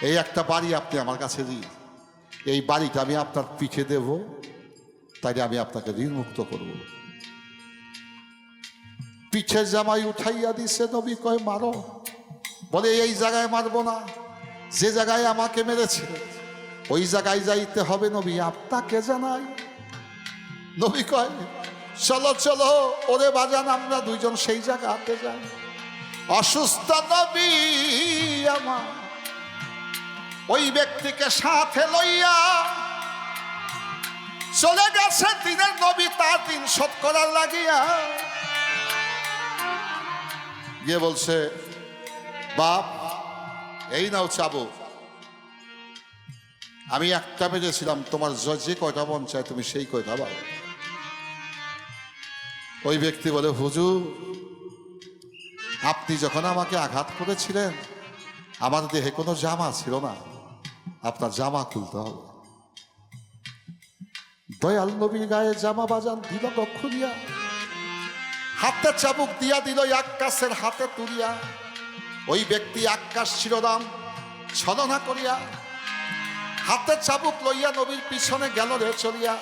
এই একটা বাড়ি আপনি আমার কাছে দিন, এই বাড়িটা আমি আপনার পিঠে দেব, তাই আমি আপনাকে ঋণ মুক্ত করব। পিঠে জামাই উঠাইয়া দিছে। নবী কয়, মারো। বলে, এই জায়গায় মারবো না, যে জায়গায় আমাকে মেরেছিল ওই জায়গায় যাইতে হবে। নবী আপনাকে জানাই। নবী কয়, চলো চলো ওরে বাজান, আমরা দুইজন সেই জায়গাতে যাই। অসুস্থ নবী আমার ওই ব্যক্তিকে সাথে লইয়া চলে গেছে দিনের নবী তার দিন শোধ করার লাগিয়া। গিয়ে বলছে, বাপ এই নাও চাবুক, আমি একটা বেজেছিলাম, তোমার যে কয়টা মন চায় তুমি সেই কয়টা পাবে। ওই ব্যক্তি বলে, হুজুর আপনি যখন আমাকে আঘাত করেছিলেন আমার দেহে কোনো জামা ছিল না, আপনার জামা খুলতে হবে। দয়াল নবীর গায়ে জামা বাজান দিল খুলিয়া, হাতে চাবুক দিয়া দিল আক্কাসের হাতে তুলিয়া। ওই ব্যক্তি আক্কাস শিরোনাম ছলনা করিয়া হাতে চাবুক লইয়া নবীর পিছনে গেল রে চলিয়া।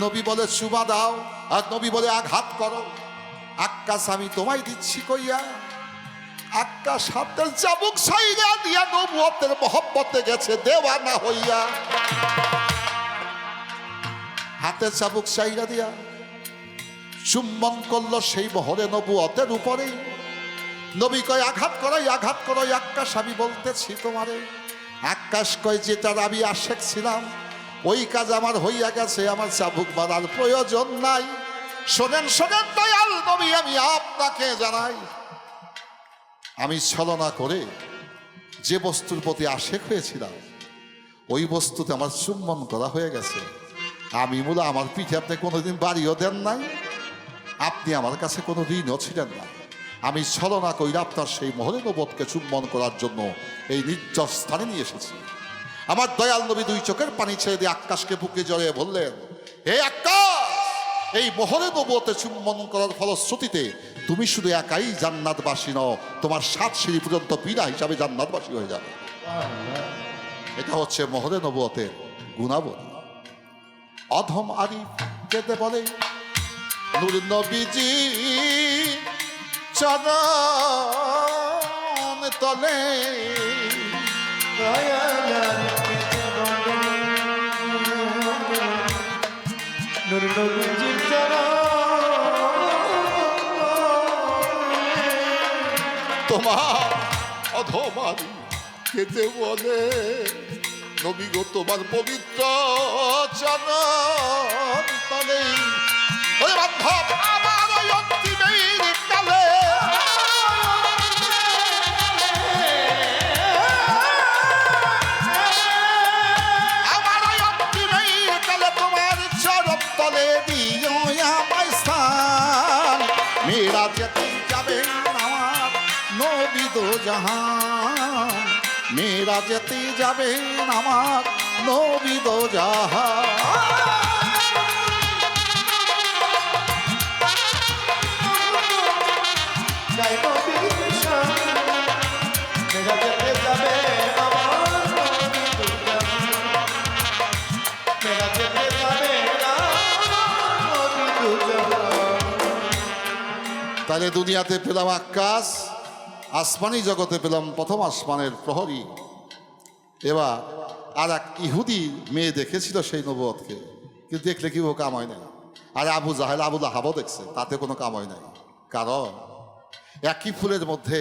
নবী বলে, চুমা দাও, আর নবী বলে, আঘাত করো। আক্কাস আমি তোমায় দিচ্ছি কইয়া আক্কাস হাতের চাবুক ছাইরা দিয়া নবুয়তের মহব্বতে গেছে দেওয়ানা হইয়া। হাতের চাবুক ছাইরা দিয়া চুম্বন করলো সেই মোহরে নবুয়তের উপরেই। নবী কয়, আঘাত করো আঘাত করো। আক্কাস আমি বলতেছি তোমারে। আক্কাস কয়, যেটার আমি আশেক ছিলাম ওই কাজ আমার হইয়া গেছে, আমার চাবুক মারার প্রয়োজন নাই। শোনেন শোনেন দয়াল নবী, আমি আপনাকে জানাই, আমি ছলনা করে যে বস্তুর প্রতি আশেক হয়েছিলাম ওই বস্তুতে আমার চুম্বন করা হয়ে গেছে। আমি মূলা আমার পিঠে আপনি কোনোদিন বাড়িও দেন নাই, আপনি আমার কাছে কোনো ঋণও ছিলেন না। আমি ছলনা কইরা আপনার সেই মোহরে নবতকে চুম্বন করার জন্য এই নির্জন স্থানে নিয়ে এসেছি। আমার দয়াল নবী দুই চোখের পানি ছেড়ে দিয়ে আক্কাসকে বুকে জড়িয়ে বললেন, হে আক্কাস, এই মোহরে নবুয়তে চুম্বন করার ফলশ্রুতিতে তুমি শুধু একাই জান্নাতবাসী নও, তোমার 7 সিঁড়ি পর্যন্ত বিনা হিসাবে জান্নাতবাসী হয়ে যাবে। এটা হচ্ছে মোহরে নবুয়তের গুণাবলী। অধম আরিফ যেতে বলে নূর নবীজি চরণ তলে, নূর নবীজির চরণ তোমার অধম আরিফ যেতে বলে নবী গো তোমার পবিত্র চরণ তলে। ওরে বান্ধব আমার ওই অন্তিমের কালে, আমার ওই অন্তিমের কালে তোমার চরণ তলে দিও আমায় স্থান। মেরা যেতে যাবে আমার নবী দো জাহান, মেরা যেতে যাবে আমার নবী দো জাহান। যাই নবীর শান, মেরা যেতে যাবে আমার নবী দো জাহান, মেরা যেতে যাবে আমার নবী দো জাহান। তাহলে দুনিয়াতে পেলাম আকাশ, আসমানি জগতে পেলাম প্রথম আসমানের প্রহরী। এবার আর এক ইহুদি মেয়ে দেখেছিল সেই নবুয়তকে, কিন্তু দেখলে কি ও কাম হয় না। আর আবু জাহেল আবু লাহাবও দেখছে, তাতে কোনো কাম হয় নাই। কারণ একই ফুলের মধ্যে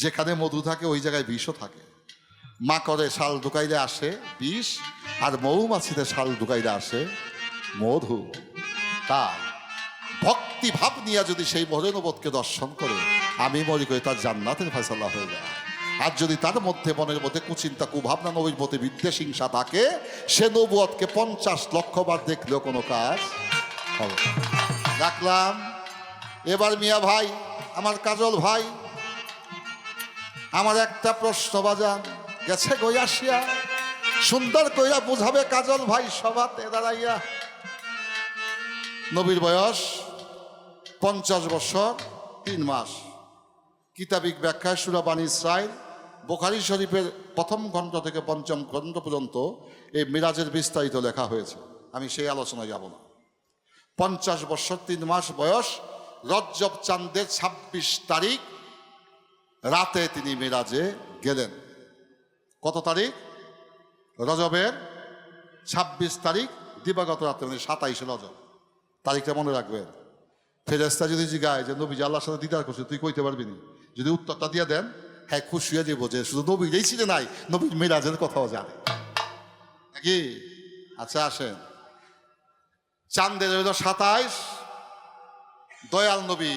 যেখানে মধু থাকে ওই জায়গায় বিষও থাকে। মা করে শাল ঢুকাইলে আসে বিষ, আর মৌমাছিতে শাল ঢুকাইলে আসে মধু। তাই ভক্তি ভাব নিয়ে যদি সেই মোহরে নবুয়তকে দর্শন করে, আমি মনে করি তার জান্নাতের ফয়সালা হয়ে যায়। আর যদি তার মধ্যে মনের মধ্যে কুচিন্তা কুভাবনা নবীর মধ্যে বিদ্বেষ হিংসা থাকে, সে নবুয়তকে 50 লক্ষ বার দেখলেও কোনো কাজ হবে না। রাখলাম। এবার মিয়া ভাই, আমার কাজল ভাই, আমার একটা প্রশ্ন বাজান গেছে গই আসিয়া, সুন্দর কইরা বুঝাবে কাজল ভাই সভাতে দাঁড়াইয়া। নবীর বয়স 50 বছর 3 মাস। কিতাবিক ব্যাখ্যায় সূরা বানী ইসরাইল বুখারী শরীফের 1ম খণ্ড থেকে 5ম খণ্ড পর্যন্ত এই মিরাজের বিস্তারিত লেখা হয়েছে, আমি সেই আলোচনায় যাব না। 50 বছর 3 মাস বয়স, রজব চাঁদের 26 তারিখ রাতে তিনি মিরাজে গেলেন। কত তারিখ? রজবের 26 তারিখ দিবাগত রাতে, মানে 27 রজব। তারিখটা মনে রাখবেন। ফেরেশতা যদি জিগায় যে নবী আল্লাহর সাথে দিদার করছে, তুই কইতে পারবি না, যদি উত্তরটা দিয়ে দেন, হ্যাঁ খুশি হয়ে যাবো যে শুধু নবী এই ছিল নাই, নবীর মিরাজের কথাও জানে নাকি। আচ্ছা আসেন, চাঁদের হইল 27, দয়াল নবী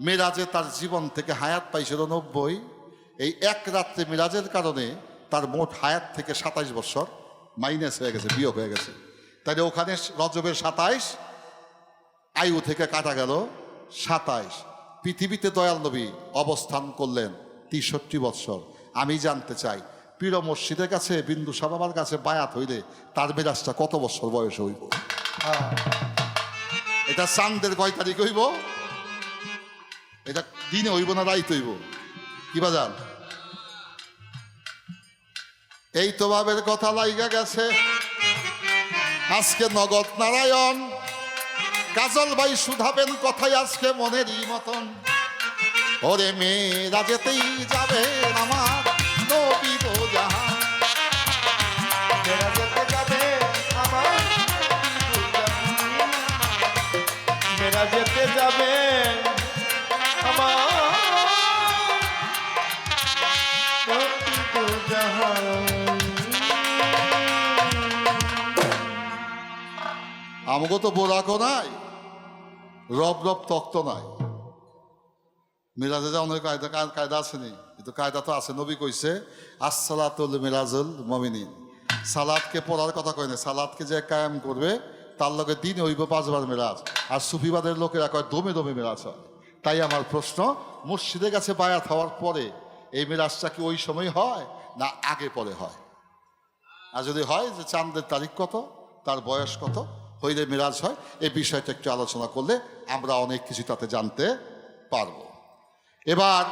মিরাজে তার জীবন থেকে হায়াত পাইছিল 90। এই এক রাত্রে মিরাজের কারণে তার মোট হায়াত থেকে 27 বছর মাইনাস হয়ে গেছে, বিয়োগ হয়ে গেছে। তাইলে ওখানে রজবের 27 আয়ু থেকে কাটা গেল 27। পৃথিবীতে দয়াল নবী অবস্থান করলেন 63 বছর। আমি জানতে চাই, পীর মসজিদের কাছে বিন্দু সাবাবার কাছে বায়াত হইলে তার মিরাজটা কত বছর বয়স হইব? এটা চাঁদের কয় তারিখ হইব? এটা দিনে হইব না রাইত হইব? কি বাজান? এই তো ভাবের কথা লাইগা গেছে। আজকে নগদ নারায়ণ কাজল ভাই শুধাবেন কথাই আজকে মনেরই মতন। ওরে মেয়েরা যেতেই যাবে আমার নবী দো জাহান, মেরা যেতে যাবে আমার নবী দো জাহান, মেরা যেতে যাবে আমার নবী দো জাহান। আমাকে তো বোরাকও নাই, রব রব তক্ত নাই। মিরাজে যাওয়ার কায়দা আসেনি, কিন্তু কায়দা তো আছে। নবী কইছে আসসালাতুল মিরাজুল মুমিনিন, সালাদকে পড়ার কথা কয় না, সালাদকে যে কায়েম করবে তার লগে দিন হইব 5 বার মিরাজ। আর সুফিবাদের লোকেরা কয় দমে দমে মিরাজ হয়। তাই আমার প্রশ্ন, মুর্শিদের কাছে বায়াত হওয়ার পরে এই মিরাজটা কি ওই সময় হয় না আগে পরে হয়? আর যদি হয় যে চাঁদের তারিখ কত, তার বয়স কত, হইলে মেরাজ হয়, এই বিষয়টা একটু আলোচনা করলে আমরা অনেক কিছু তাতে জানতে পারবো। এবার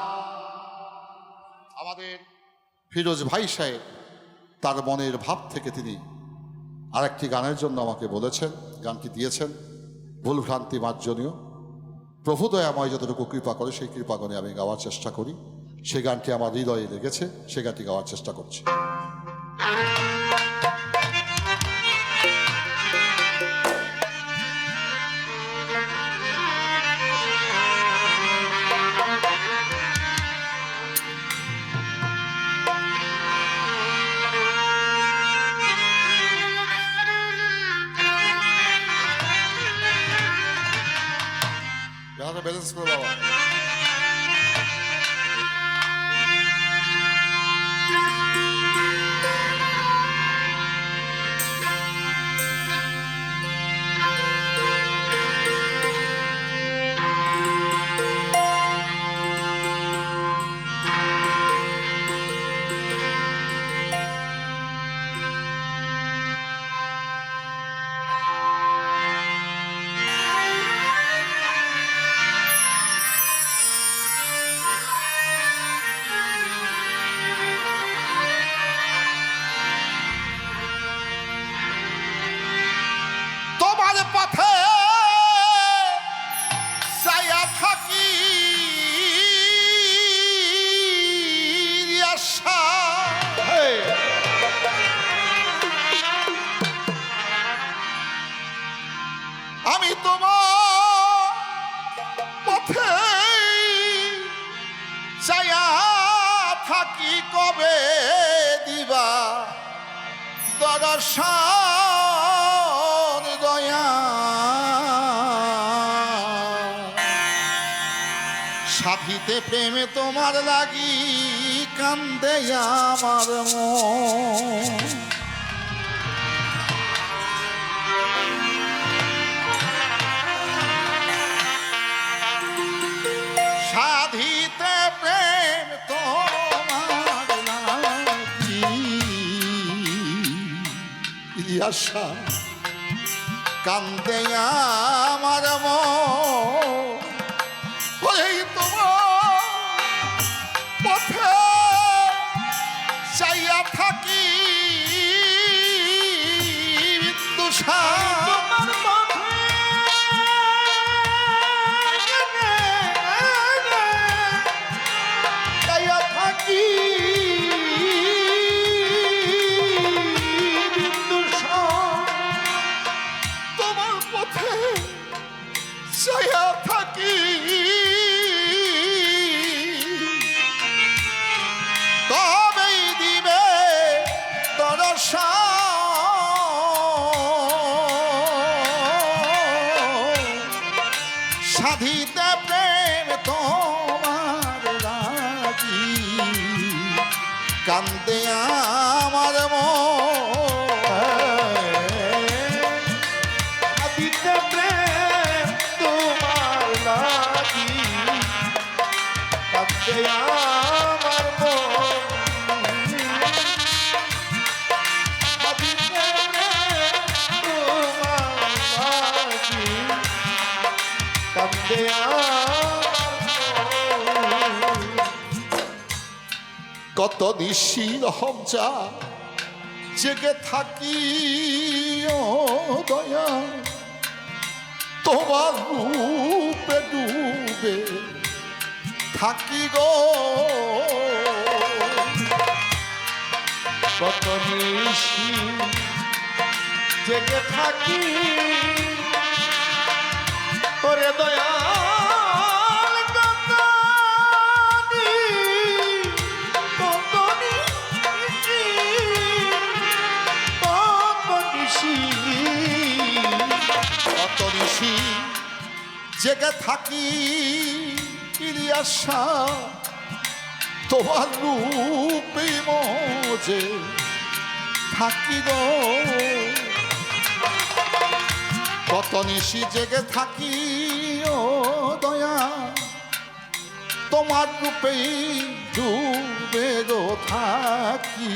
আমাদের ফিরোজ ভাই সাহেব তার মনের ভাব থেকে তিনি আরেকটি গানের জন্য আমাকে বলেছেন, গানটি দিয়েছেন ভুলভ্রান্তি মার্জনীয়। প্রভু দয়াময় যতটুকু কৃপা করে সেই কৃপাগণে আমি গাওয়ার চেষ্টা করি। সেই গানটি আমার হৃদয়ে লেগেছে, সেই গানটি গাওয়ার চেষ্টা করছি। ব্যালেন্স করে বাবা। পথে ছায়া থাকি আশা, আমি তোমার পথে ছায়া থাকি, কবে দিবা দর্শন দয়া, সাথীতে প্রেমে তোমার লাগি কান্দে আমার মন, সাথীতে প্রেম তোমার লাগি আশা কান্দে আমার মন, ওই তোমার পথে চাইয়া থাকি বিন্দুসা, চাইয়া থাকি ছায়া থাকি, তবেই দিবে দর্শন, সাধিতে প্রেম তোমার লাগি কান্দে আমার মন, সাধিতে প্রেম তোমার লাগি কান্দে আমার মন, সাধিতে প্রেম তোমার লাগি কান্দে আমার মন। কত নিশির হমজা জেগে থাকি ও দয়া, তোমার রূপে ডুবে থাকি গো, কত নিশি জেগে থাকি ওরে দয়া, কত নিশি জেগে থাকি আশা, তোমার রূপে মজে থাকি গো, কত নিশি জেগে থাকি ও দয়া, তোমার রূপেই ডুবে গো থাকি,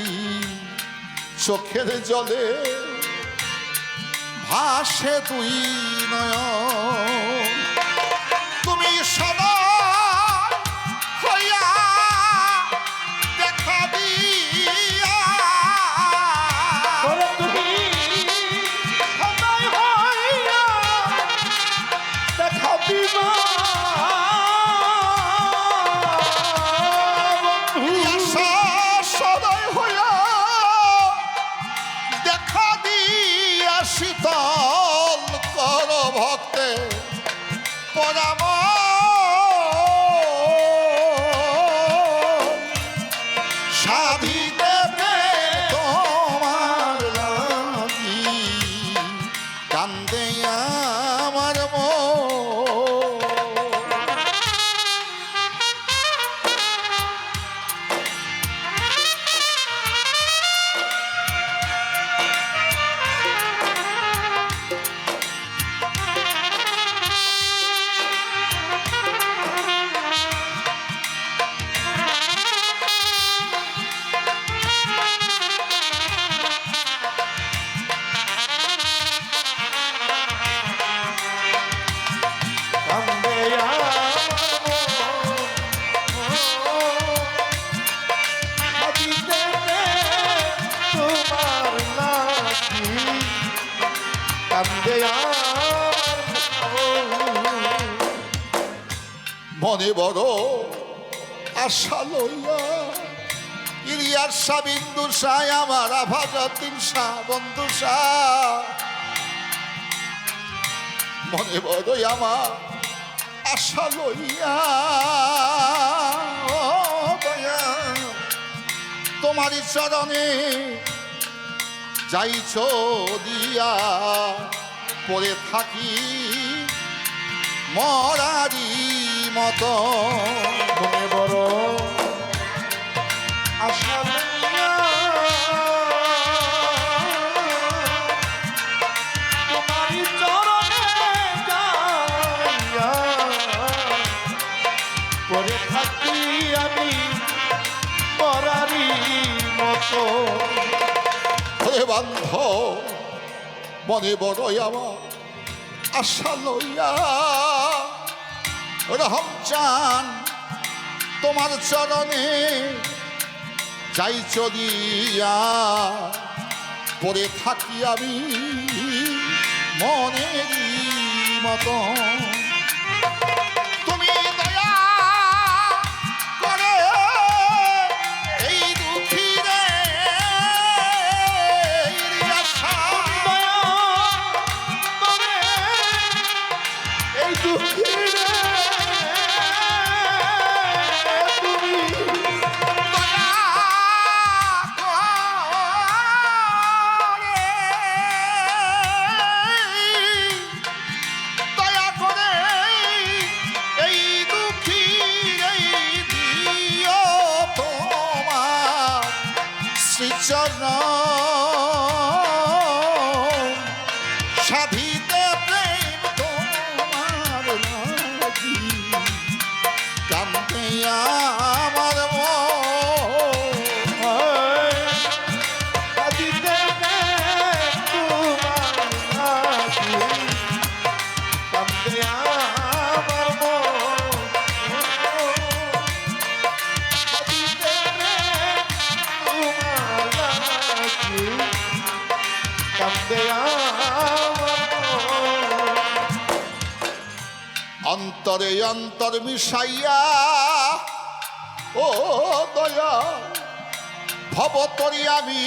চোখের জলে ভাসে দুই নয়ন তুমি সদা হইয়া দেখা দিয়া ওরে তুমি সদাই হইয়া দেখা দিবা আশা সদয় হইয়া দেখা দিয়া শীতল কর ভক্তে পরাম সাধিতে তোমার লাগি কান্দে আমার মন কান্দে তোমার নাকি কান্দে মনে বড় আশা লইয়া ইলিয়াস শাহ বিন্দু শাহ আমার আভাজাতিন শাহ বন্ধু শাহ মনে বড়ই আমার আশা লইয়া ও দয়া তোমারই চরণে যাইছ দিয়া পড়ে থাকি মরারি মতো মনে বড় আশা লইয়া তোমারই চরণে যাইয়া পরে থাকি আমি মরারি মতো ওরে বান্ধ মনে বড়ই আমার আশা লইয়া রহম চান তোমার চরণে যাই চলিয়া পড়ে থাকি আমি মনেরই মতো তুমি দয়া করে এই দুঃখী রে আশা এই দুঃখী তুমি দয়া করে এই দুঃখী দিও তোমার শ্রীচরণ সাধিতে প্রেম তোমার লাগি কান্দে আমার কাঁদিতে তোমার নাকি কান্দে আমার মন কাঁদিতে তোমার নাকি কান্দে আমার মন অন্তরে অন্তর মিশাইয়া ও দয়া ভবতরি আমি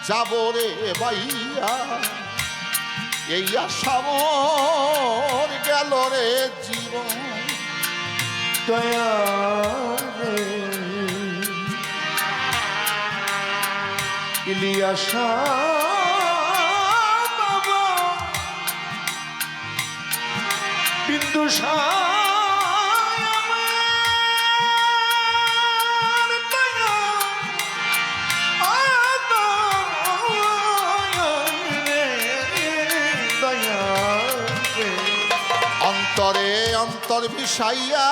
যাব রে বাইয়া এই আশা মোর গেল রে জীবন দয়া রে ইলিয়াসা বাবা বিন্দু অন্তরে অন্তর মিশাইয়া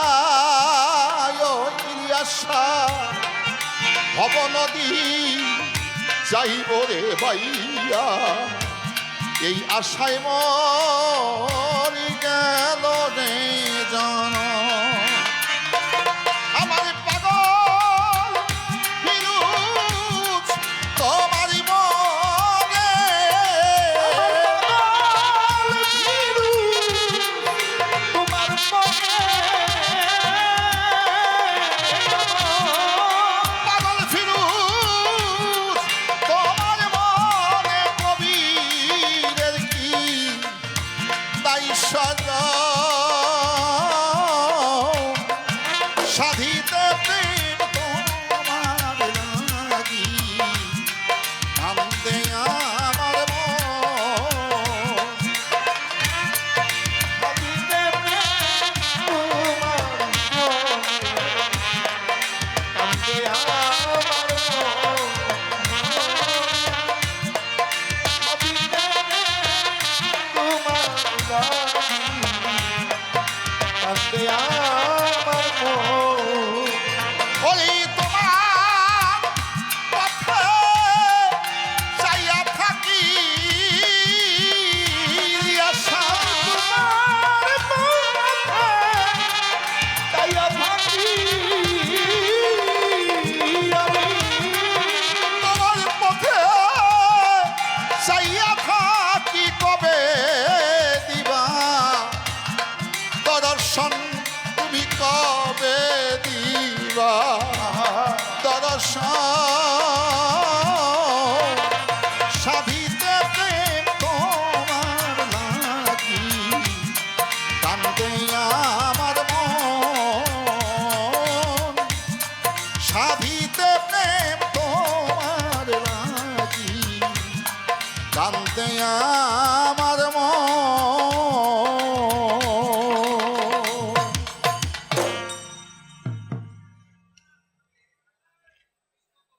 ও ইলিয়াসা ভব নদী যাইব রে বাইয়া এই আশায় মরি গেল রে জন আমার পাগল ফিরুজ তোমারই মনে তোমার পাগল ফিরুজ তোমার মনে কবিরের কি তাই সাজা সাধিতে প্রেম তোমার লাগি কান্দে আমার মন ওই তোমার পথে চাইয়া থাকি আশা তোমার পথে চাইয়া থাকি কবে দিবা দর্শন তুমি কবে দিবা দর্শন সাধিতে প্রেম তোমার লাগি কান্দে আমার মন সাধিতে প্রেম তোমার লাগি কান্দে